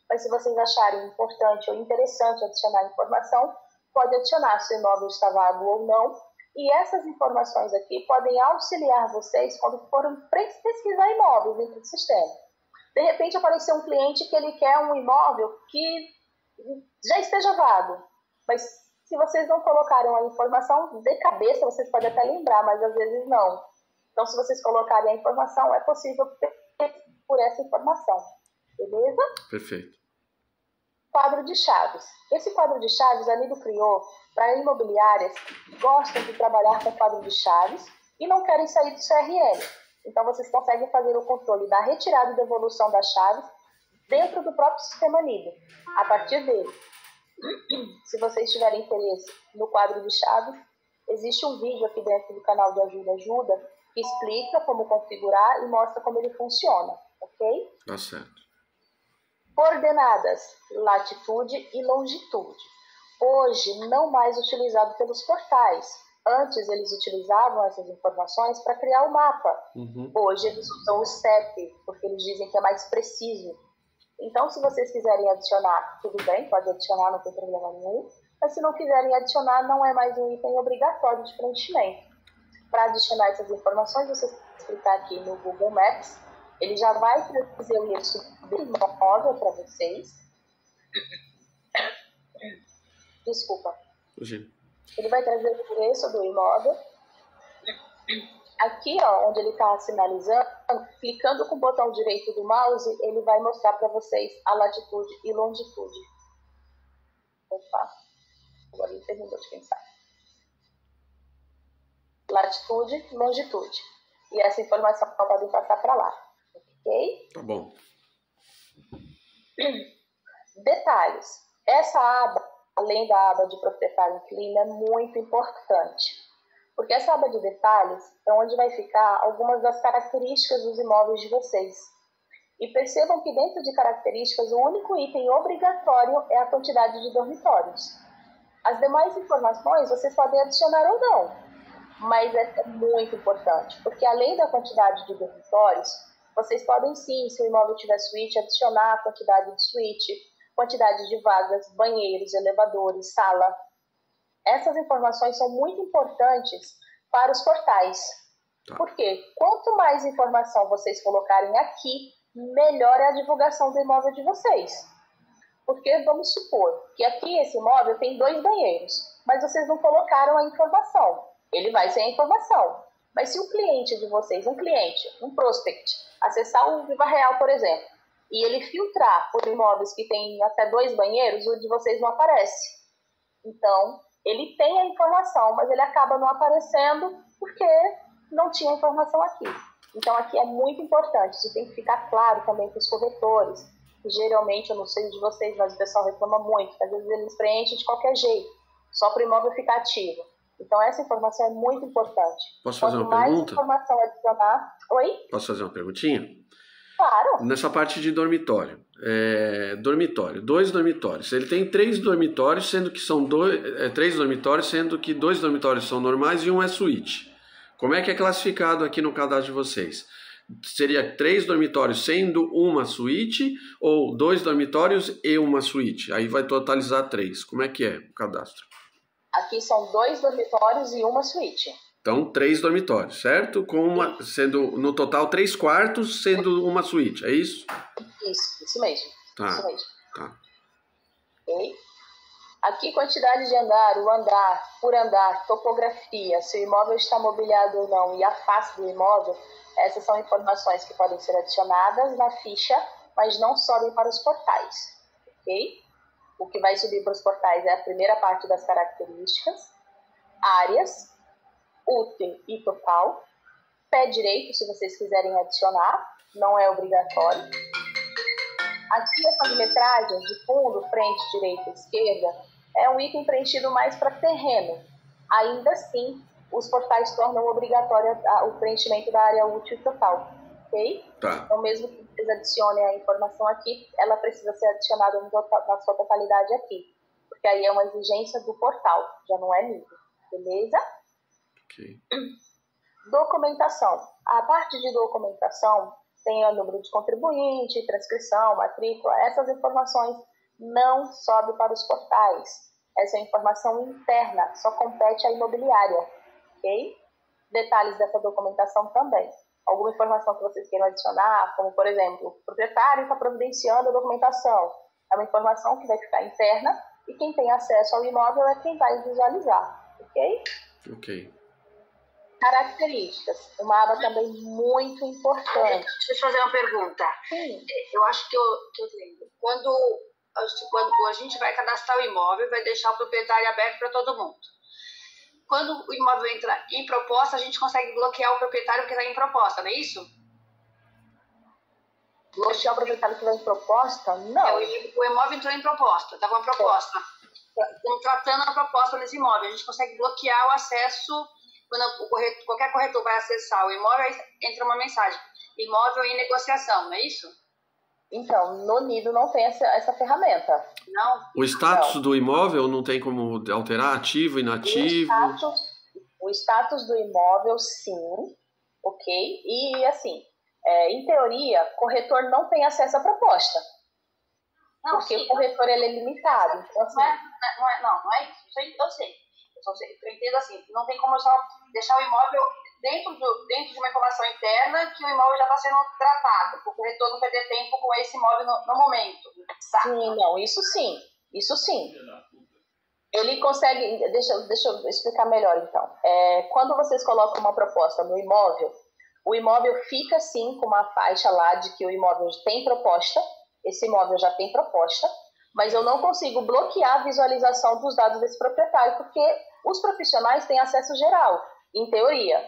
Mas se vocês acharem importante ou interessante adicionar informação, pode adicionar se o imóvel está vago ou não. E essas informações aqui podem auxiliar vocês quando forem pesquisar imóveis dentro do sistema. De repente apareceu um cliente que ele quer um imóvel que já esteja vago, mas se vocês não colocarem a informação de cabeça, vocês podem até lembrar, mas às vezes não. Então, se vocês colocarem a informação, é possível por essa informação. Beleza? Perfeito. Quadro de chaves. Esse quadro de chaves a Nido criou para imobiliárias que gostam de trabalhar com quadro de chaves e não querem sair do CRM. Então, vocês conseguem fazer o controle da retirada e devolução das chaves dentro do próprio sistema Nido, a partir dele. Se vocês tiverem interesse no quadro de chaves, existe um vídeo aqui dentro do canal de Ajuda que explica como configurar e mostra como ele funciona, ok? Tá certo. Coordenadas, latitude e longitude. Hoje, não mais utilizado pelos portais. Antes, eles utilizavam essas informações para criar o mapa. Hoje, eles usam o CEP, porque eles dizem que é mais preciso. Então, se vocês quiserem adicionar, tudo bem, pode adicionar, não tem problema nenhum. Mas se não quiserem adicionar, não é mais um item obrigatório de preenchimento. Para adicionar essas informações, vocês clicar aqui no Google Maps, ele já vai trazer o endereço do imóvel para vocês. Desculpa. Sim. Ele vai trazer o endereço do imóvel. Aqui, ó, onde ele está sinalizando, clicando com o botão direito do mouse, ele vai mostrar para vocês a latitude e longitude. Opa, agora ele terminou de pensar. Latitude e longitude. E essa informação pode passar para lá. Ok? Tá bom. Detalhes. Essa aba, além da aba de proprietário inquilino, é muito importante. Porque essa aba de detalhes é onde vai ficar algumas das características dos imóveis de vocês. E percebam que dentro de características, o único item obrigatório é a quantidade de dormitórios. As demais informações vocês podem adicionar ou não, mas é muito importante, porque além da quantidade de dormitórios, vocês podem sim, se o imóvel tiver suíte, adicionar a quantidade de suíte, quantidade de vagas, banheiros, elevadores, sala. Essas informações são muito importantes para os portais. Porque quanto mais informação vocês colocarem aqui, melhor é a divulgação do imóvel de vocês. Porque vamos supor que aqui esse imóvel tem 2 banheiros, mas vocês não colocaram a informação. Ele vai sem a informação. Mas se o cliente de vocês, um prospect, acessar o Viva Real, por exemplo, e ele filtrar por imóveis que tem até 2 banheiros, o de vocês não aparece. Então, ele tem a informação, mas ele acaba não aparecendo porque não tinha informação aqui. Então, aqui é muito importante. Isso tem que ficar claro também para os corretores. Que geralmente, eu não sei de vocês, mas o pessoal reclama muito. Que às vezes eles preenchem de qualquer jeito, só para o imóvel ficar ativo. Então, essa informação é muito importante. Posso fazer uma mais pergunta? Informação adicionar... Oi? Posso fazer uma perguntinha? Claro. Nessa parte de dormitório. 2 dormitórios. Ele tem 3 dormitórios, sendo que são 3 dormitórios, sendo que 2 dormitórios são normais e um é suíte. Como é que é classificado aqui no cadastro de vocês? Seria 3 dormitórios sendo uma suíte ou 2 dormitórios e uma suíte? Aí vai totalizar 3. Como é que é o cadastro? Aqui são 2 dormitórios e uma suíte. Então, 3 dormitórios, certo? Sendo no total 3 quartos, sendo uma suíte, é isso? Isso mesmo. Tá. Isso mesmo. Tá. Ok? Aqui, quantidade de andar, o andar, por andar, topografia, se o imóvel está mobiliado ou não e a face do imóvel, essas são informações que podem ser adicionadas na ficha, mas não sobem para os portais. Ok? O que vai subir para os portais é a primeira parte das características, áreas, útil e total, pé direito, se vocês quiserem adicionar, não é obrigatório. Aqui a milimetragem de fundo, frente, direita e esquerda é um item preenchido mais para terreno. Ainda assim, os portais tornam obrigatório o preenchimento da área útil e total. Ok? Tá. Então, mesmo que vocês adicionem a informação aqui, ela precisa ser adicionada na sua totalidade aqui. Porque aí é uma exigência do portal, já não é minha. Beleza? Ok. Documentação. A parte de documentação tem o número de contribuinte, transcrição, matrícula. Essas informações não sobem para os portais. Essa é informação interna, só compete à imobiliária. Ok? Detalhes dessa documentação também. Alguma informação que vocês queiram adicionar, como, por exemplo, o proprietário está providenciando a documentação. É uma informação que vai ficar interna e quem tem acesso ao imóvel é quem vai visualizar. Ok? Ok. Características. Uma aba também muito importante. Deixa eu te fazer uma pergunta. Sim. Eu acho que eu lembro. Quando a gente vai cadastrar o imóvel, vai deixar o proprietário aberto para todo mundo. Quando o imóvel entra em proposta, a gente consegue bloquear o proprietário que está em proposta, não é isso? Bloquear o proprietário que vai em proposta? Não. O imóvel entrou em proposta, está com a proposta. Estamos tratando a proposta nesse imóvel. A gente consegue bloquear o acesso quando qualquer corretor vai acessar o imóvel, entra uma mensagem. Imóvel em negociação, não é isso? Então, no Nido não tem essa ferramenta. Não? O status do imóvel não tem como alterar ativo, inativo? O status do imóvel, sim. Ok? E, assim, em teoria, corretor não tem acesso à proposta. Não, porque sim, o corretor ele é limitado. Então, assim, não é isso. Isso aí eu sei. Eu entendo assim, não tem como eu só deixar o imóvel dentro de uma informação interna que o imóvel já está sendo tratado, para o corretor não perder tempo com esse imóvel no momento. Sim, não, isso sim. Ele consegue... Deixa eu explicar melhor, então. Quando vocês colocam uma proposta no imóvel, o imóvel fica, sim, com uma faixa lá de que o imóvel tem proposta, esse imóvel já tem proposta, mas eu não consigo bloquear a visualização dos dados desse proprietário, porque os profissionais têm acesso geral, em teoria.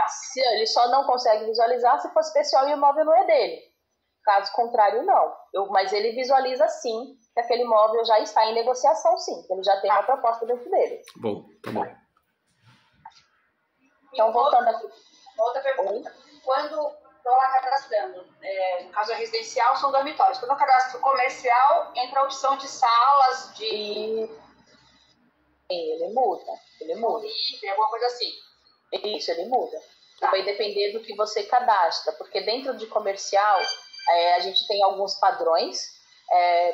Se ele só não consegue visualizar se for especial e o imóvel não é dele. Caso contrário, não. Mas ele visualiza, sim, que aquele imóvel já está em negociação, sim. Ele já tem uma proposta dentro dele. Bom, tá bom. Então, voltando aqui. Outra pergunta. Quando estou lá cadastrando, no caso residencial, são dormitórios. Quando eu cadastro comercial, entra a opção de salas, de... Ele muda. alguma coisa assim. Isso, ele muda. Vai depender do que você cadastra, porque dentro de comercial, a gente tem alguns padrões.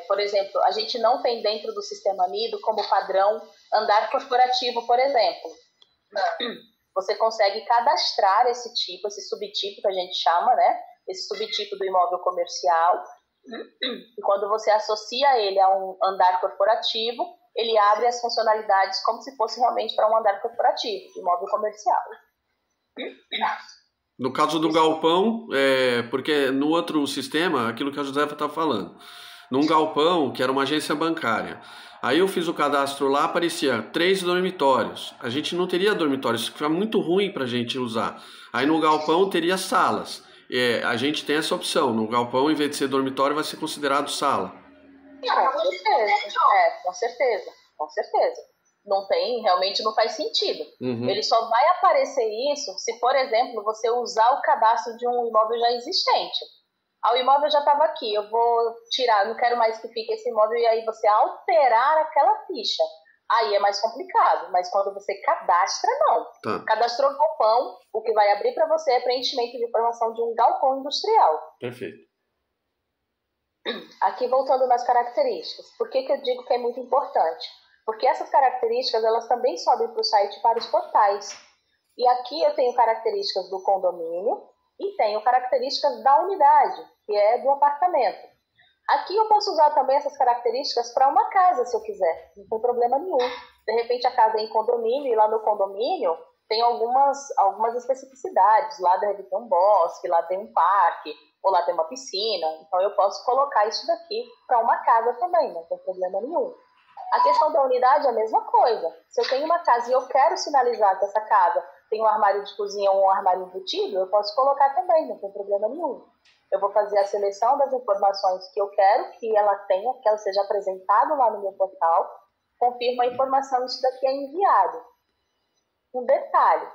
Por exemplo, a gente não tem dentro do sistema Nido como padrão andar corporativo, por exemplo. Você consegue cadastrar esse subtipo que a gente chama, né? Esse subtipo do imóvel comercial. E quando você associa ele a um andar corporativo, ele abre as funcionalidades como se fosse realmente para um andar corporativo, de imóvel comercial. No caso do galpão, porque no outro sistema, aquilo que a Josefa estava falando, num galpão, que era uma agência bancária, aí eu fiz o cadastro lá, aparecia 3 dormitórios. A gente não teria dormitórios, isso fica muito ruim para a gente usar. Aí no galpão teria salas. A gente tem essa opção, no galpão, em vez de ser dormitório, vai ser considerado sala. Com certeza. Realmente não faz sentido. Uhum. Ele só vai aparecer isso se, por exemplo, você usar o cadastro de um imóvel já existente. O imóvel já estava aqui, eu vou tirar, não quero mais que fique esse imóvel, e aí você alterar aquela ficha. Aí é mais complicado, mas quando você cadastra, não. Tá. Cadastrou galpão, o que vai abrir para você é preenchimento de informação de um galpão industrial. Perfeito. Aqui voltando nas características, por que eu digo que é muito importante? Porque essas características, elas também sobem para o site para os portais. E aqui eu tenho características do condomínio e tenho características da unidade, que é do apartamento. Aqui eu posso usar também essas características para uma casa, se eu quiser. Não tem problema nenhum. De repente a casa é em condomínio e lá no condomínio tem algumas especificidades. Lá deve ter um bosque, lá tem um parque, ou lá tem uma piscina. Então eu posso colocar isso daqui para uma casa também, não tem problema nenhum. A questão da unidade é a mesma coisa. Se eu tenho uma casa e eu quero sinalizar que essa casa tem um armário de cozinha ou um armário embutido, eu posso colocar também, não tem problema nenhum. Eu vou fazer a seleção das informações que eu quero que ela tenha, que ela seja apresentada lá no meu portal, confirmo a informação, isso daqui é enviado. Um detalhe,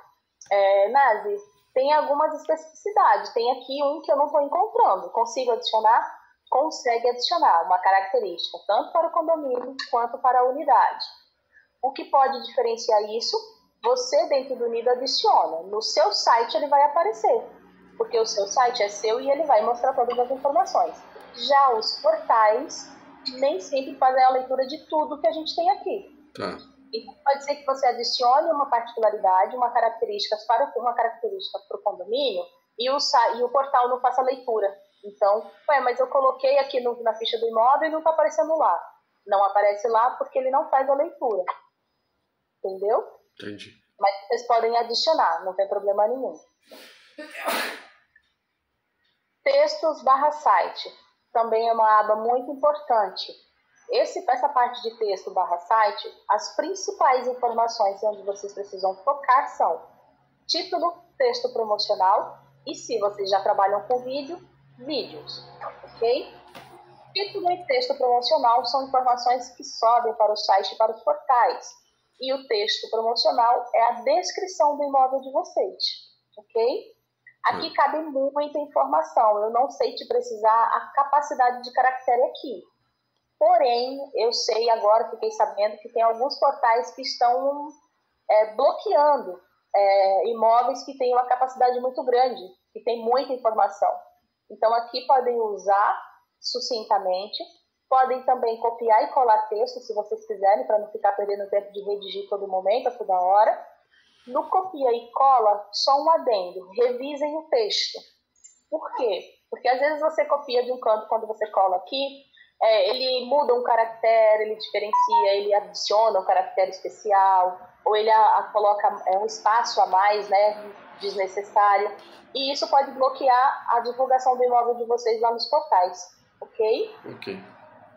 Nazi, tem algumas especificidades, tem aqui um que eu não estou encontrando, consigo adicionar? Consegue adicionar uma característica, tanto para o condomínio quanto para a unidade. O que pode diferenciar isso? Você dentro do Nido adiciona, no seu site ele vai aparecer, porque o seu site é seu e ele vai mostrar todas as informações. Já os portais nem sempre fazem a leitura de tudo que a gente tem aqui. Tá. Então pode ser que você adicione uma particularidade, uma característica para o condomínio e o portal não faça a leitura. Então, mas eu coloquei aqui na ficha do imóvel e não está aparecendo lá. Não aparece lá porque ele não faz a leitura. Entendeu? Entendi. Mas vocês podem adicionar, não tem problema nenhum. Textos /site. Também é uma aba muito importante. Essa parte de texto /site, as principais informações onde vocês precisam focar são título, texto promocional e, se vocês já trabalham com vídeos, ok? Título e texto promocional são informações que sobem para o site e para os portais. E o texto promocional é a descrição do imóvel de vocês, ok? Aqui cabe muita informação. Eu não sei te precisar a capacidade de caractere aqui. Porém, eu sei agora, fiquei sabendo que tem alguns portais que estão bloqueando imóveis que têm uma capacidade muito grande, que tem muita informação. Então, aqui podem usar sucintamente, podem também copiar e colar texto, se vocês quiserem, para não ficar perdendo tempo de redigir todo momento, a toda hora. No copia e cola, só um adendo, revisem o texto. Por quê? Porque às vezes você copia de um canto quando você cola aqui, ele muda um caractere, ele diferencia, ele adiciona um caractere especial, ou ele coloca um espaço a mais, né, desnecessário. E isso pode bloquear a divulgação do imóvel de vocês lá nos portais, ok? Ok.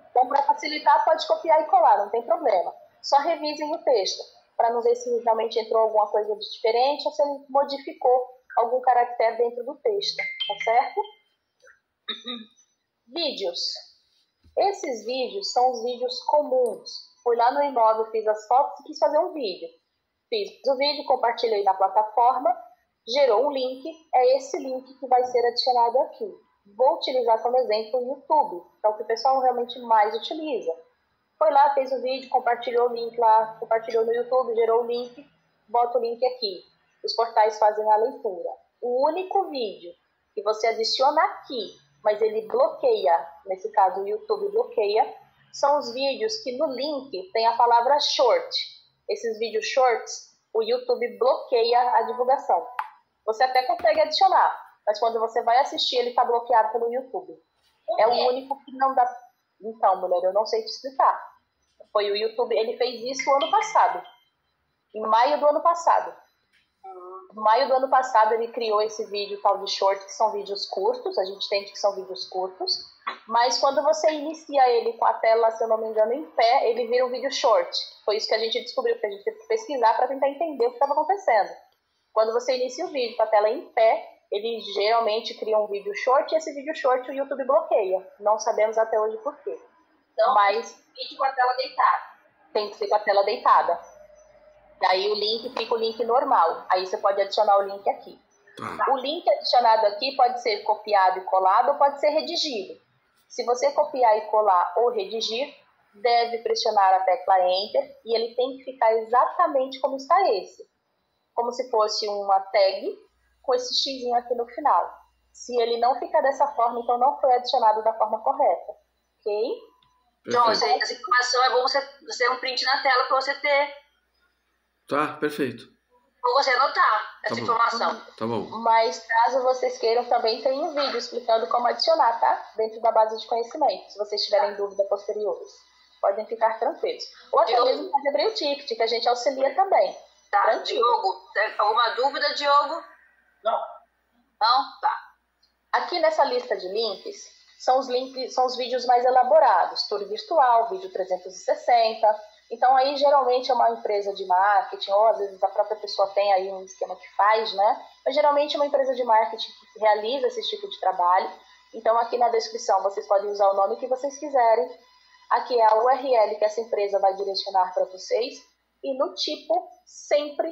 Então, para facilitar, pode copiar e colar, não tem problema. Só revisem o texto, para não ver se realmente entrou alguma coisa de diferente ou se ele modificou algum caractere dentro do texto, tá certo? Vídeos. Esses vídeos são os vídeos comuns. Fui lá no imóvel, fiz as fotos e quis fazer um vídeo. Fiz o vídeo, compartilhei na plataforma, gerou um link, é esse link que vai ser adicionado aqui. Vou utilizar como exemplo o YouTube, que é o que o pessoal realmente mais utiliza. Foi lá, fez o vídeo, compartilhou o link lá, compartilhou no YouTube, gerou o link, bota o link aqui. Os portais fazem a leitura. O único vídeo que você adiciona aqui, mas ele bloqueia, nesse caso o YouTube bloqueia, são os vídeos que no link tem a palavra short. Esses vídeos shorts, o YouTube bloqueia a divulgação. Você até consegue adicionar, mas quando você vai assistir, ele está bloqueado pelo YouTube. É o único que não dá. Então, mulher, eu não sei te explicar. Foi o YouTube, ele fez isso ano passado. Em maio do ano passado. Em maio do ano passado, ele criou esse vídeo tal de short, que são vídeos curtos. A gente entende que são vídeos curtos. Mas quando você inicia ele com a tela, se eu não me engano, em pé, ele vira um vídeo short. Foi isso que a gente descobriu, que a gente teve que pesquisar para tentar entender o que estava acontecendo. Quando você inicia o vídeo com a tela em pé, ele geralmente cria um vídeo short e esse vídeo short o YouTube bloqueia. Não sabemos até hoje por quê. Então, mas vídeo com a tela deitada. Tem que ser com a tela deitada. Daí o link fica o link normal. Aí você pode adicionar o link aqui. O link adicionado aqui pode ser copiado e colado ou pode ser redigido. Se você copiar e colar ou redigir, deve pressionar a tecla Enter e ele tem que ficar exatamente como está esse. Como se fosse uma tag com esse xizinho aqui no final. Se ele não ficar dessa forma, então não foi adicionado da forma correta. Ok? Então, essa informação é bom você ter um print na tela para você ter. Tá, perfeito. Ou você anotar essa informação. Tá bom. Mas caso vocês queiram, também tem um vídeo explicando como adicionar, tá? Dentro da base de conhecimento, se vocês tiverem dúvida posteriores. Podem ficar tranquilos. Ou até mesmo pode abrir o ticket, que a gente auxilia também. Tá, tranquilo. Diogo, tem alguma dúvida, Diogo? Não. Não? Tá. Aqui nessa lista de links, são os vídeos mais elaborados. Tour virtual, vídeo 360. Então aí geralmente é uma empresa de marketing, ou às vezes a própria pessoa tem aí um esquema que faz, né? Mas geralmente é uma empresa de marketing que realiza esse tipo de trabalho. Então aqui na descrição vocês podem usar o nome que vocês quiserem. Aqui é a URL que essa empresa vai direcionar para vocês. E no tipo, sempre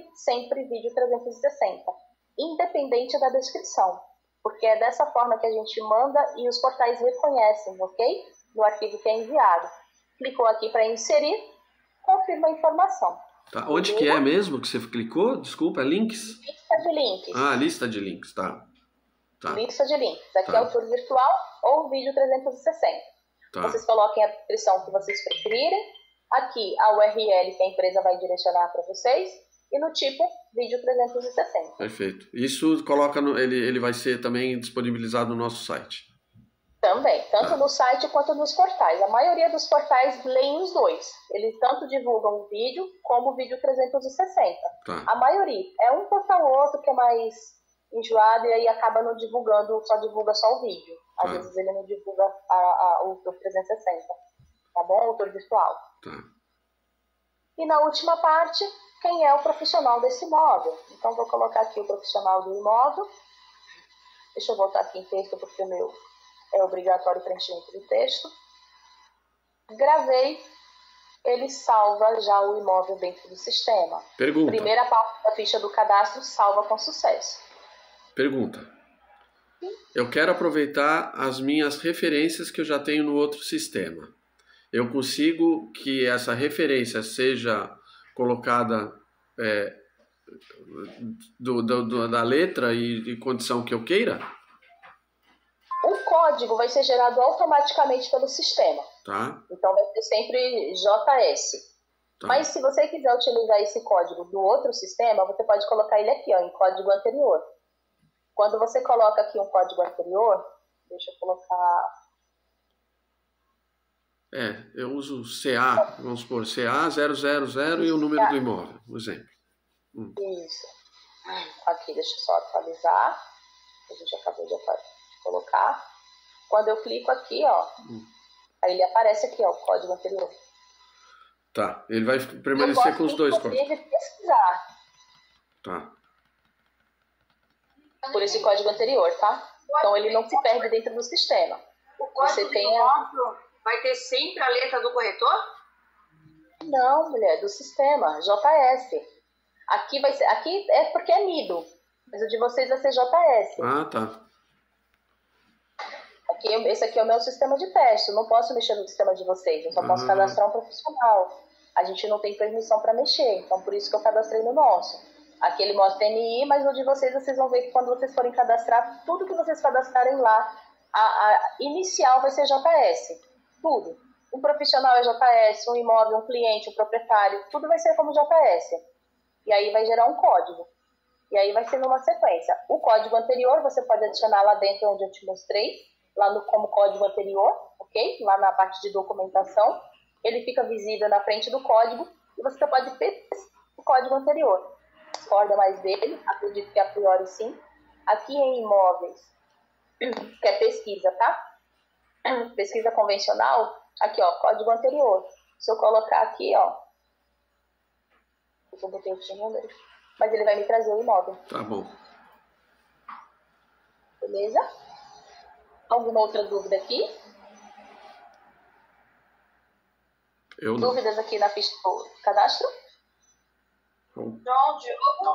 vídeo 360. Independente da descrição. Porque é dessa forma que a gente manda e os portais reconhecem, ok? No arquivo que é enviado. Clicou aqui para inserir, confirma a informação. Tá. Onde que é mesmo que você clicou? Desculpa, é links? Lista de links. Ah, lista de links, tá. Lista de links. Aqui é o tour virtual ou vídeo 360. Tá. Vocês coloquem a descrição que vocês preferirem. Aqui a URL que a empresa vai direcionar para vocês. E no tipo, vídeo 360. Perfeito. Isso coloca ele vai ser também disponibilizado no nosso site. Também, tanto no site quanto nos portais. A maioria dos portais leem os dois. Eles tanto divulgam o vídeo como o vídeo 360. Tá. A maioria. É um portal ou outro que é mais enjoado e aí acaba não divulgando, só divulga só o vídeo. Às vezes ele não divulga o tour 360. Tá bom? O tour virtual. Tá. E na última parte, quem é o profissional desse imóvel. Então vou colocar aqui o profissional do imóvel. Deixa eu voltar aqui em texto porque o meu é obrigatório o preenchimento de texto. Gravei, ele salva já o imóvel dentro do sistema. Pergunta. Primeira parte da ficha do cadastro salva com sucesso. Pergunta. Eu quero aproveitar as minhas referências que eu já tenho no outro sistema. Eu consigo que essa referência seja colocada da letra e condição que eu queira? O código vai ser gerado automaticamente pelo sistema. Tá. Então vai ser sempre JS. Tá. Mas se você quiser utilizar esse código do outro sistema, você pode colocar ele aqui, em código anterior. Quando você coloca aqui um código anterior, deixa eu colocar... Eu uso CA, vamos supor, CA 000 e o número do imóvel, por exemplo. Isso. Aqui, deixa eu só atualizar. A gente acabou de colocar. Quando eu clico aqui, ó, aí ele aparece aqui, ó, o código anterior. Tá, ele vai permanecer com os dois códigos. Eu posso pesquisar. Tá. Por esse código anterior, tá? Então ele não se perde dentro do sistema. O código do imóvel vai ter sempre a letra do corretor? Não, mulher, do sistema, JS. Aqui vai ser, aqui é porque é nido, mas o de vocês vai ser JS. Ah, tá. Esse aqui é o meu sistema de teste, eu não posso mexer no sistema de vocês, eu só posso cadastrar um profissional. A gente não tem permissão para mexer, então por isso que eu cadastrei no nosso. Aqui ele mostra NI, mas no de vocês vão ver que quando vocês forem cadastrar, tudo que vocês cadastrarem lá, a inicial vai ser JS. Tudo. Um profissional é JS, um imóvel, um cliente, um proprietário, tudo vai ser como JS. E aí vai gerar um código. E aí vai ser numa sequência. O código anterior você pode adicionar lá dentro onde eu te mostrei, lá como código anterior, ok? Lá na parte de documentação. Ele fica visível na frente do código e você pode pesquisar o código anterior. Discorda mais dele, acredito que a priori sim. Aqui em imóveis, que é pesquisa, tá? Pesquisa convencional, aqui ó, código anterior. Se eu colocar aqui, ó, eu botei outro número, mas ele vai me trazer o imóvel. Tá bom. Beleza? Alguma outra dúvida aqui? Eu não. Dúvidas aqui na ficha do cadastro? Não,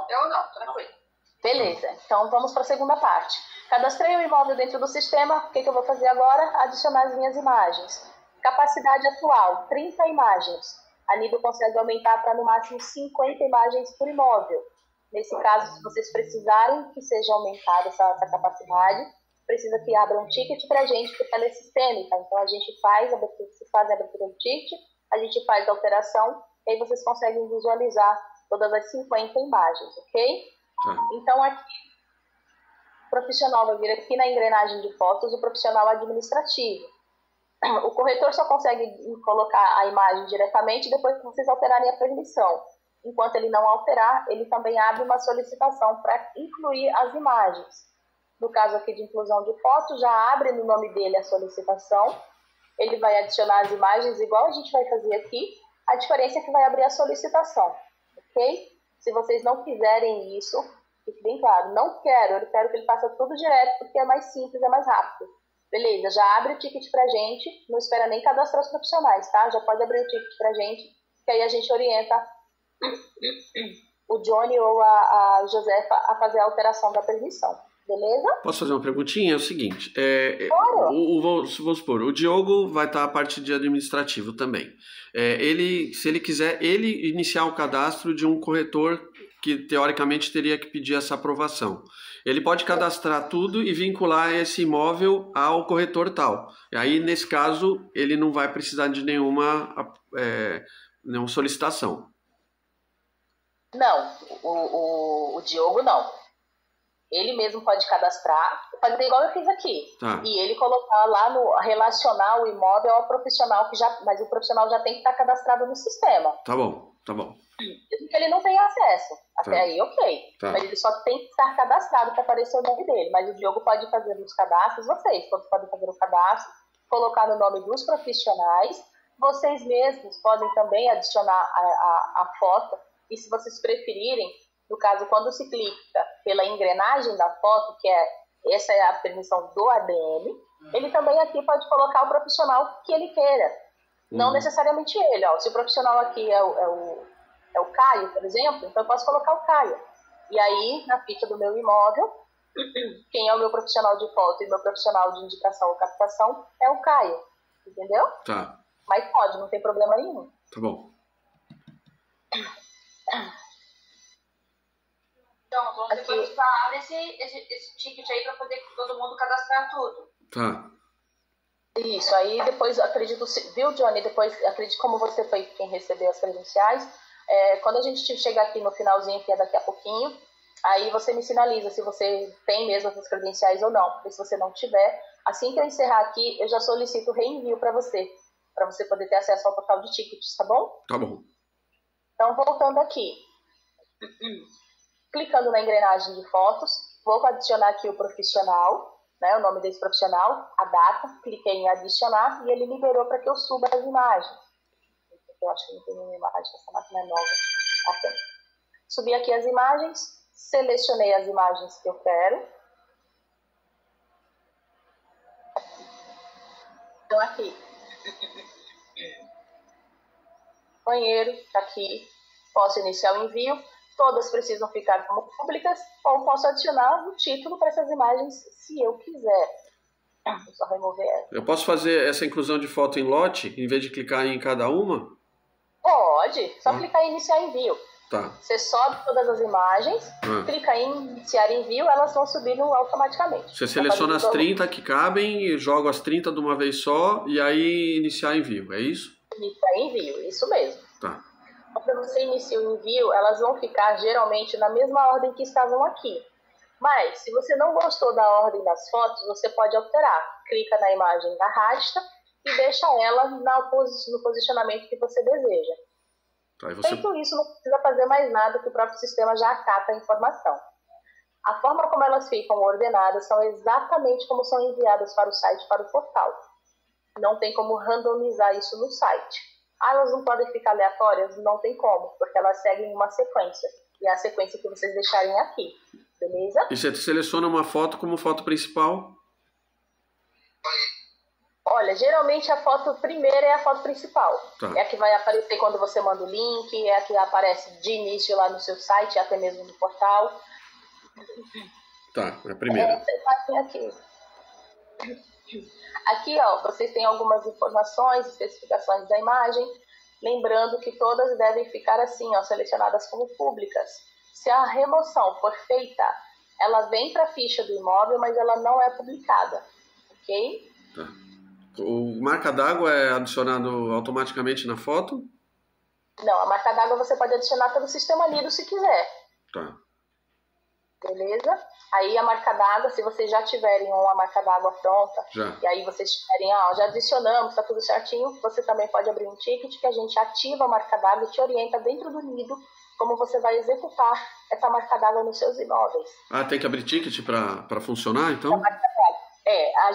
eu não, tranquilo. Beleza, então vamos para a segunda parte. Cadastrei o imóvel dentro do sistema, o que eu vou fazer agora? Adicionar as minhas imagens. Capacidade atual, 30 imagens. A Nido consegue aumentar para no máximo 50 imagens por imóvel. Nesse caso, se vocês precisarem que seja aumentada essa capacidade, precisa que abra um ticket para a gente, porque ela é sistêmica. Então a gente faz, vocês fazem a abertura do ticket, a gente faz a alteração, e aí vocês conseguem visualizar todas as 50 imagens, ok? Então aqui, o profissional vai vir aqui na engrenagem de fotos, o profissional administrativo. O corretor só consegue colocar a imagem diretamente depois que vocês alterarem a permissão. Enquanto ele não alterar, ele também abre uma solicitação para incluir as imagens. No caso aqui de inclusão de fotos, já abre no nome dele a solicitação. Ele vai adicionar as imagens igual a gente vai fazer aqui. A diferença é que vai abrir a solicitação, ok? Se vocês não quiserem isso, fique bem claro, não quero, eu quero que ele faça tudo direto porque é mais simples, é mais rápido. Beleza, já abre o ticket pra gente, não espera nem cadastrar os profissionais, tá? Já pode abrir o ticket pra gente, que aí a gente orienta o Johnny ou a Josefa a fazer a alteração da permissão, beleza? Posso fazer uma perguntinha? É o seguinte, Claro. vamos supor, o Diogo vai estar a parte de administrativo também. Se ele quiser, ele iniciar o cadastro de um corretor que teoricamente teria que pedir essa aprovação. Ele pode cadastrar tudo e vincular esse imóvel ao corretor tal. E aí, nesse caso, ele não vai precisar de nenhuma solicitação. Não, o Diogo não. Ele mesmo pode cadastrar, fazer igual eu fiz aqui. Tá. E ele colocar lá relacionar o imóvel ao profissional, mas o profissional já tem que estar cadastrado no sistema. Tá bom. Mesmo que ele não tenha acesso. Até aí, ok. Tá. Mas ele só tem que estar cadastrado para aparecer o nome dele. Mas o Diogo pode fazer os cadastros, vocês todos podem fazer o cadastro, colocar no nome dos profissionais. Vocês mesmos podem também adicionar a foto. E se vocês preferirem, no caso, quando se clica pela engrenagem da foto, essa é a permissão do ADM, ele também aqui pode colocar o profissional que ele queira. Não necessariamente ele. Ó. Se o profissional aqui é o Caio, por exemplo, então eu posso colocar o Caio. E aí, na ficha do meu imóvel, quem é o meu profissional de foto e meu profissional de indicação ou captação é o Caio. Entendeu? Tá. Mas pode, não tem problema nenhum. Tá bom. Então, depois você abre esse ticket aí para poder todo mundo cadastrar tudo. Tá. Isso, aí depois, acredito, viu, Johnny? Depois, acredito, como você foi quem recebeu as credenciais, quando a gente chegar aqui no finalzinho, que é daqui a pouquinho, aí você me sinaliza se você tem mesmo essas credenciais ou não, porque se você não tiver, assim que eu encerrar aqui, eu já solicito o reenvio para você, para você poder ter acesso ao portal de tickets, tá bom? Tá bom. Então, voltando aqui. Clicando na engrenagem de fotos, vou adicionar aqui o profissional, né, o nome desse profissional, a data, cliquei em adicionar e ele liberou para que eu suba as imagens. Eu acho que não tem nenhuma imagem, essa máquina é nova. Aqui. Subi aqui as imagens, selecionei as imagens que eu quero. Então aqui. Banheiro, tá aqui. Posso iniciar o envio. Todas precisam ficar como públicas, ou posso adicionar um título para essas imagens se eu quiser. Vou só remover ela. Eu posso fazer essa inclusão de foto em lote, em vez de clicar em cada uma? Pode, só clicar em iniciar envio. Tá. Você sobe todas as imagens, clica em iniciar envio, elas vão subindo automaticamente. Você seleciona as 30 que cabem e joga as 30 de uma vez só e aí iniciar envio, é isso? Iniciar envio, isso mesmo. Tá. Quando você inicia o envio, elas vão ficar geralmente na mesma ordem que estavam aqui. Mas, se você não gostou da ordem das fotos, você pode alterar. Clica na imagem, arrasta e deixa ela no posicionamento que você deseja. Tá, e você... Feito isso, não precisa fazer mais nada, que o próprio sistema já acata a informação. A forma como elas ficam ordenadas são exatamente como são enviadas para o site, para o portal. Não tem como randomizar isso no site. Elas não podem ficar aleatórias? Não tem como, porque elas seguem uma sequência. E é a sequência que vocês deixarem aqui. Beleza? E você seleciona uma foto como foto principal? Olha, geralmente a foto primeira é a foto principal. Tá. É a que vai aparecer quando você manda o link, é a que aparece de início lá no seu site, até mesmo no portal. Tá, é a primeira. Aqui. Aqui, ó, vocês têm algumas informações, especificações da imagem. Lembrando que todas devem ficar assim, ó, selecionadas como públicas. Se a remoção for feita, ela vem para a ficha do imóvel, mas ela não é publicada. Ok? Tá. O marca d'água é adicionado automaticamente na foto? Não, a marca d'água você pode adicionar pelo sistema Lido se quiser. Tá. Beleza? Aí a marca d'água, se vocês já tiverem uma marca d'água pronta, Já. e aí vocês tiverem, já adicionamos, tá tudo certinho, você também pode abrir um ticket que a gente ativa a marca d'água e te orienta dentro do Lido como você vai executar essa marca d'água nos seus imóveis. Ah, tem que abrir ticket para funcionar, então? A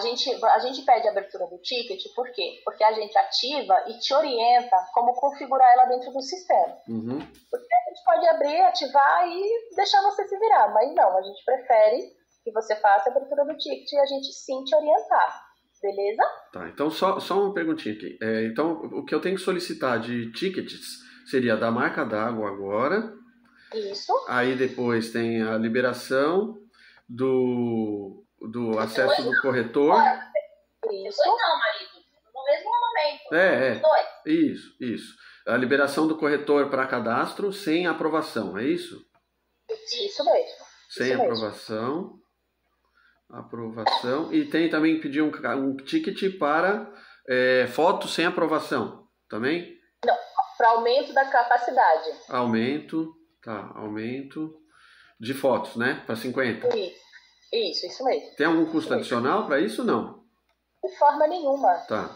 gente pede a abertura do ticket, por quê? Porque a gente ativa e te orienta como configurar ela dentro do sistema. Uhum. Porque a gente pode abrir, ativar e deixar você se virar, mas não, a gente prefere que você faça a abertura do ticket e a gente sim te orientar, beleza? Tá, então só uma perguntinha aqui. Então, o que eu tenho que solicitar de tickets seria da marca d'água agora. Isso. Aí depois tem a liberação do acesso do corretor. Isso. Não, marido. No mesmo momento. Dois. Isso. A liberação do corretor para cadastro sem aprovação, é isso? Isso mesmo. Sem aprovação. Aprovação. E tem também pedir um ticket para foto sem aprovação, também? Não, para aumento da capacidade. Aumento de fotos, né? Para 50. Isso mesmo. Tem algum custo adicional para isso ou não? De forma nenhuma. Tá.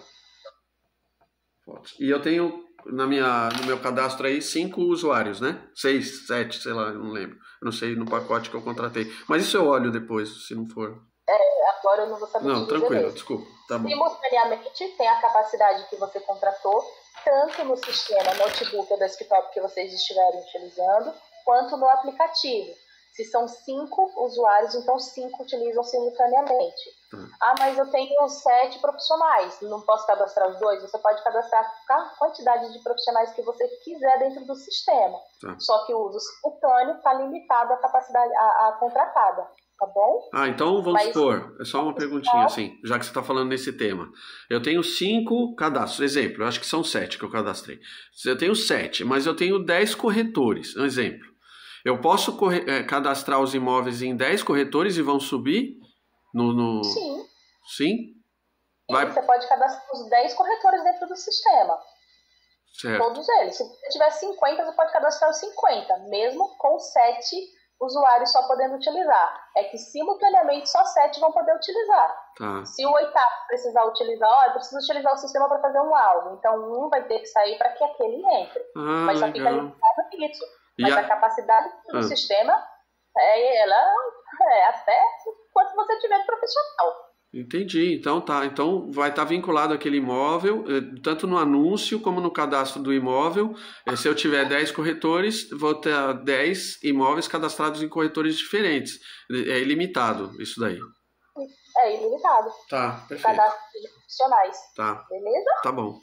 Fotos. E eu tenho no meu cadastro aí 5 usuários, né? 6, 7, sei lá, não lembro. Eu não sei no pacote que eu contratei. Mas isso eu olho depois, se não for. Agora eu não vou saber. Não, tranquilo, desculpa. Tá bom. Simultaneamente tem a capacidade que você contratou, tanto no sistema notebook ou desktop que vocês estiverem utilizando, quanto no aplicativo. Se são 5 usuários, então 5 utilizam simultaneamente. Mas eu tenho 7 profissionais, não posso cadastrar os 2? Você pode cadastrar a quantidade de profissionais que você quiser dentro do sistema. Só que o uso simultâneo está limitado à capacidade a contratada, tá bom? Então vamos supor, é só uma perguntinha assim, já que você está falando nesse tema. Eu tenho 5 cadastros, exemplo, eu acho que são 7 que eu cadastrei. Eu tenho 7, mas eu tenho 10 corretores, um exemplo. Eu posso cadastrar os imóveis em 10 corretores e vão subir no... Sim. Sim? Você pode cadastrar os 10 corretores dentro do sistema. Certo. Todos eles. Se você tiver 50, você pode cadastrar os 50, mesmo com 7 usuários só podendo utilizar. É que simultaneamente só 7 vão poder utilizar. Tá. Se o 8º precisar utilizar, eu preciso utilizar o sistema para fazer algo. Então, um vai ter que sair para que aquele entre. Mas só fica limitado nisso. Mas a capacidade do sistema, ela é até quanto você tiver de profissional. Entendi. Então tá. Então vai estar vinculado aquele imóvel, tanto no anúncio como no cadastro do imóvel. Se eu tiver 10 corretores, vou ter 10 imóveis cadastrados em corretores diferentes. É ilimitado isso daí. É ilimitado. Tá, perfeito. Cadastro de profissionais. Tá. Beleza? Tá bom.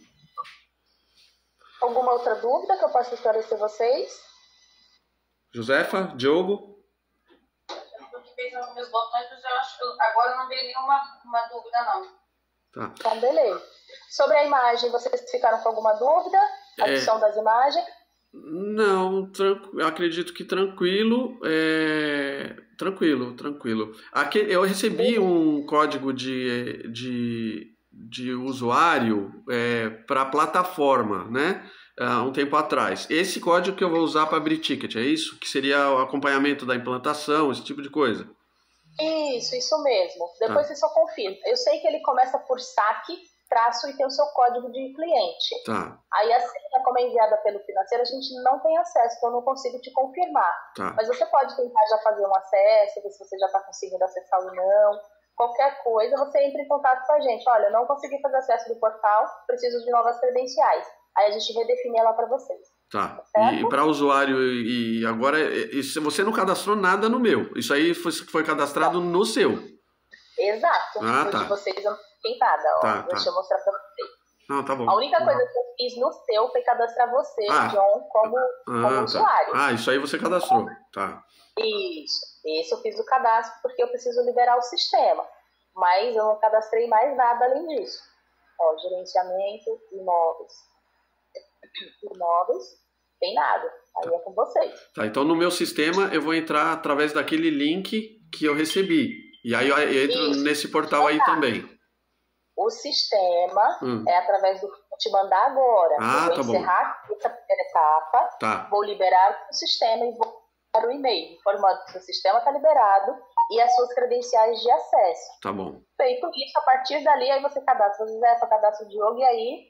Alguma outra dúvida que eu possa esclarecer vocês? Josefa, Diogo? Fez os meus botões, mas eu acho que agora não veio nenhuma dúvida, não. Tá. Então, beleza. Sobre a imagem, vocês ficaram com alguma dúvida? A edição das imagens? Não, acredito que tranquilo. Tranquilo. Aqui, eu recebi um código de usuário para a plataforma, né? Há um tempo atrás. Esse código que eu vou usar para abrir ticket, é isso? Que seria o acompanhamento da implantação, esse tipo de coisa? Isso mesmo. Depois você só confirma. Eu sei que ele começa por saque, traço e tem o seu código de cliente. Tá. Aí a senha, como é enviada pelo financeiro, a gente não tem acesso, então eu não consigo te confirmar. Tá. Mas você pode tentar já fazer um acesso, ver se você já está conseguindo acessar ou não. Qualquer coisa, você entra em contato com a gente. Olha, não consegui fazer acesso do portal, preciso de novas credenciais. Aí a gente redefine ela para vocês. Tá. E para usuário, e agora, você não cadastrou nada no meu. Isso aí foi cadastrado no seu. Exato. Tá. De vocês eu não fiz nada. Tá. Deixa eu mostrar para vocês. Não, tá bom. A única coisa que eu fiz no seu foi cadastrar você, John, como usuário. Tá. Isso aí você cadastrou. Tá. Isso. Esse eu fiz o cadastro porque eu preciso liberar o sistema. Mas eu não cadastrei mais nada além disso. Ó, gerenciamento, imóveis, tem nada. Aí é com vocês. Tá, então no meu sistema eu vou entrar através daquele link que eu recebi. E aí eu entro nesse portal aí também. O sistema é através do que eu vou te mandar agora. Eu vou encerrar essa primeira etapa, vou liberar o sistema e vou para o e-mail, informando que o sistema está liberado e as suas credenciais de acesso. Tá bom. Feito isso, a partir dali, aí você cadastra o Josefa, cadastra o Diogo e aí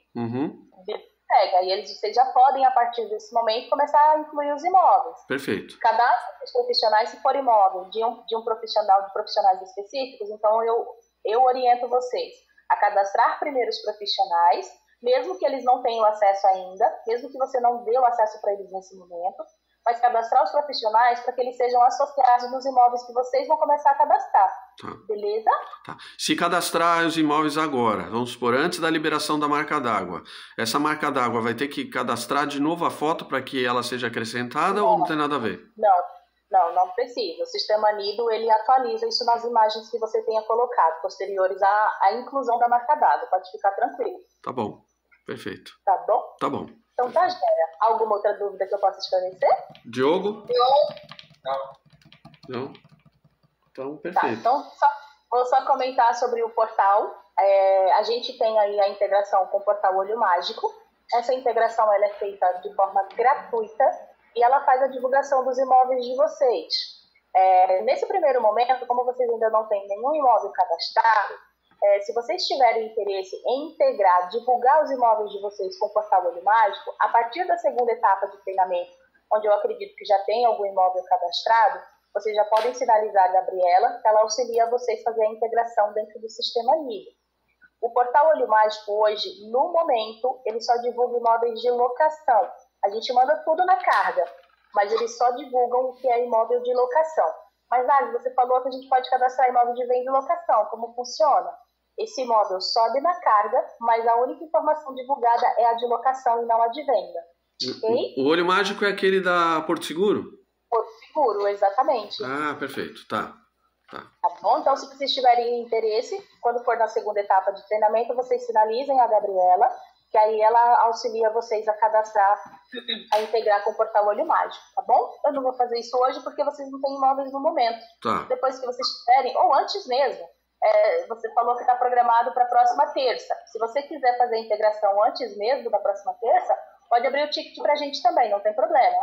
pega. E vocês já podem, a partir desse momento, começar a incluir os imóveis. Perfeito. Cadastra os profissionais, se for imóvel de um profissional, de profissionais específicos, então eu oriento vocês a cadastrar primeiro os profissionais, mesmo que eles não tenham acesso ainda, mesmo que você não dê o acesso para eles nesse momento, mas cadastrar os profissionais para que eles sejam associados nos imóveis que vocês vão começar a cadastrar. Tá. Beleza? Tá. Se cadastrar os imóveis agora, vamos supor, antes da liberação da marca d'água, essa marca d'água vai ter que cadastrar de novo a foto para que ela seja acrescentada ou não tem nada a ver? Não precisa. O sistema Nido, ele atualiza isso nas imagens que você tenha colocado, posteriores à inclusão da marca d'água. Pode ficar tranquilo. Tá bom. Perfeito. Tá bom? Tá bom. Então tá, Gera. Alguma outra dúvida que eu possa esclarecer? Diogo? Não? Então, perfeito. Tá, então vou só comentar sobre o portal. A gente tem aí a integração com o portal Olho Mágico. Essa integração ela é feita de forma gratuita e ela faz a divulgação dos imóveis de vocês. Nesse primeiro momento, como vocês ainda não têm nenhum imóvel cadastrado, se vocês tiverem interesse em integrar, divulgar os imóveis de vocês com o portal Olho Mágico, a partir da segunda etapa de treinamento, onde eu acredito que já tem algum imóvel cadastrado, vocês já podem sinalizar a Gabriela, que ela auxilia vocês a fazer a integração dentro do sistema Nido. O portal Olho Mágico hoje, no momento, ele só divulga imóveis de locação. A gente manda tudo na carga, mas eles só divulgam o que é imóvel de locação. Mas, Nádia, você falou que a gente pode cadastrar imóvel de venda e locação. Como funciona? Esse imóvel sobe na carga, mas a única informação divulgada é a de locação e não a de venda. Ok? O Olho Mágico é aquele da Porto Seguro? Porto Seguro, exatamente. Ah, perfeito. Tá bom? Então, se vocês tiverem interesse, quando for na segunda etapa de treinamento, vocês sinalizem a Gabriela, que aí ela auxilia vocês a cadastrar, a integrar com o portal Olho Mágico, tá bom? Eu não vou fazer isso hoje porque vocês não têm imóveis no momento. Tá. Depois que vocês tiverem, ou antes mesmo, você falou que está programado para a próxima terça. Se você quiser fazer a integração antes mesmo da próxima terça, pode abrir o ticket para a gente também, não tem problema.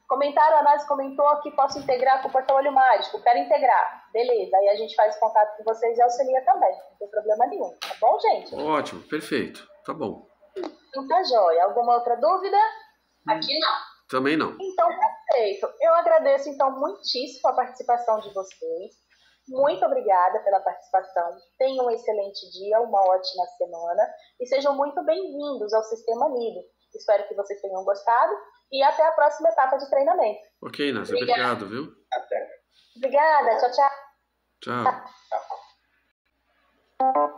Comentaram, a Nazi comentou que posso integrar com o Portal Olho Mágico. Quero integrar. Beleza, aí a gente faz contato com vocês e auxilia também. Não tem problema nenhum. Tá bom, gente? Ótimo, perfeito. Tá bom. Então tá jóia. Alguma outra dúvida? Aqui não. Também não. Então, perfeito. Eu agradeço, então, muitíssimo a participação de vocês. Muito obrigada pela participação. Tenham um excelente dia, uma ótima semana e sejam muito bem-vindos ao Sistema Nido. Espero que vocês tenham gostado e até a próxima etapa de treinamento. Ok, Inácio. Obrigado, viu? Até. Obrigada. Tchau, tchau. Tchau. Tchau.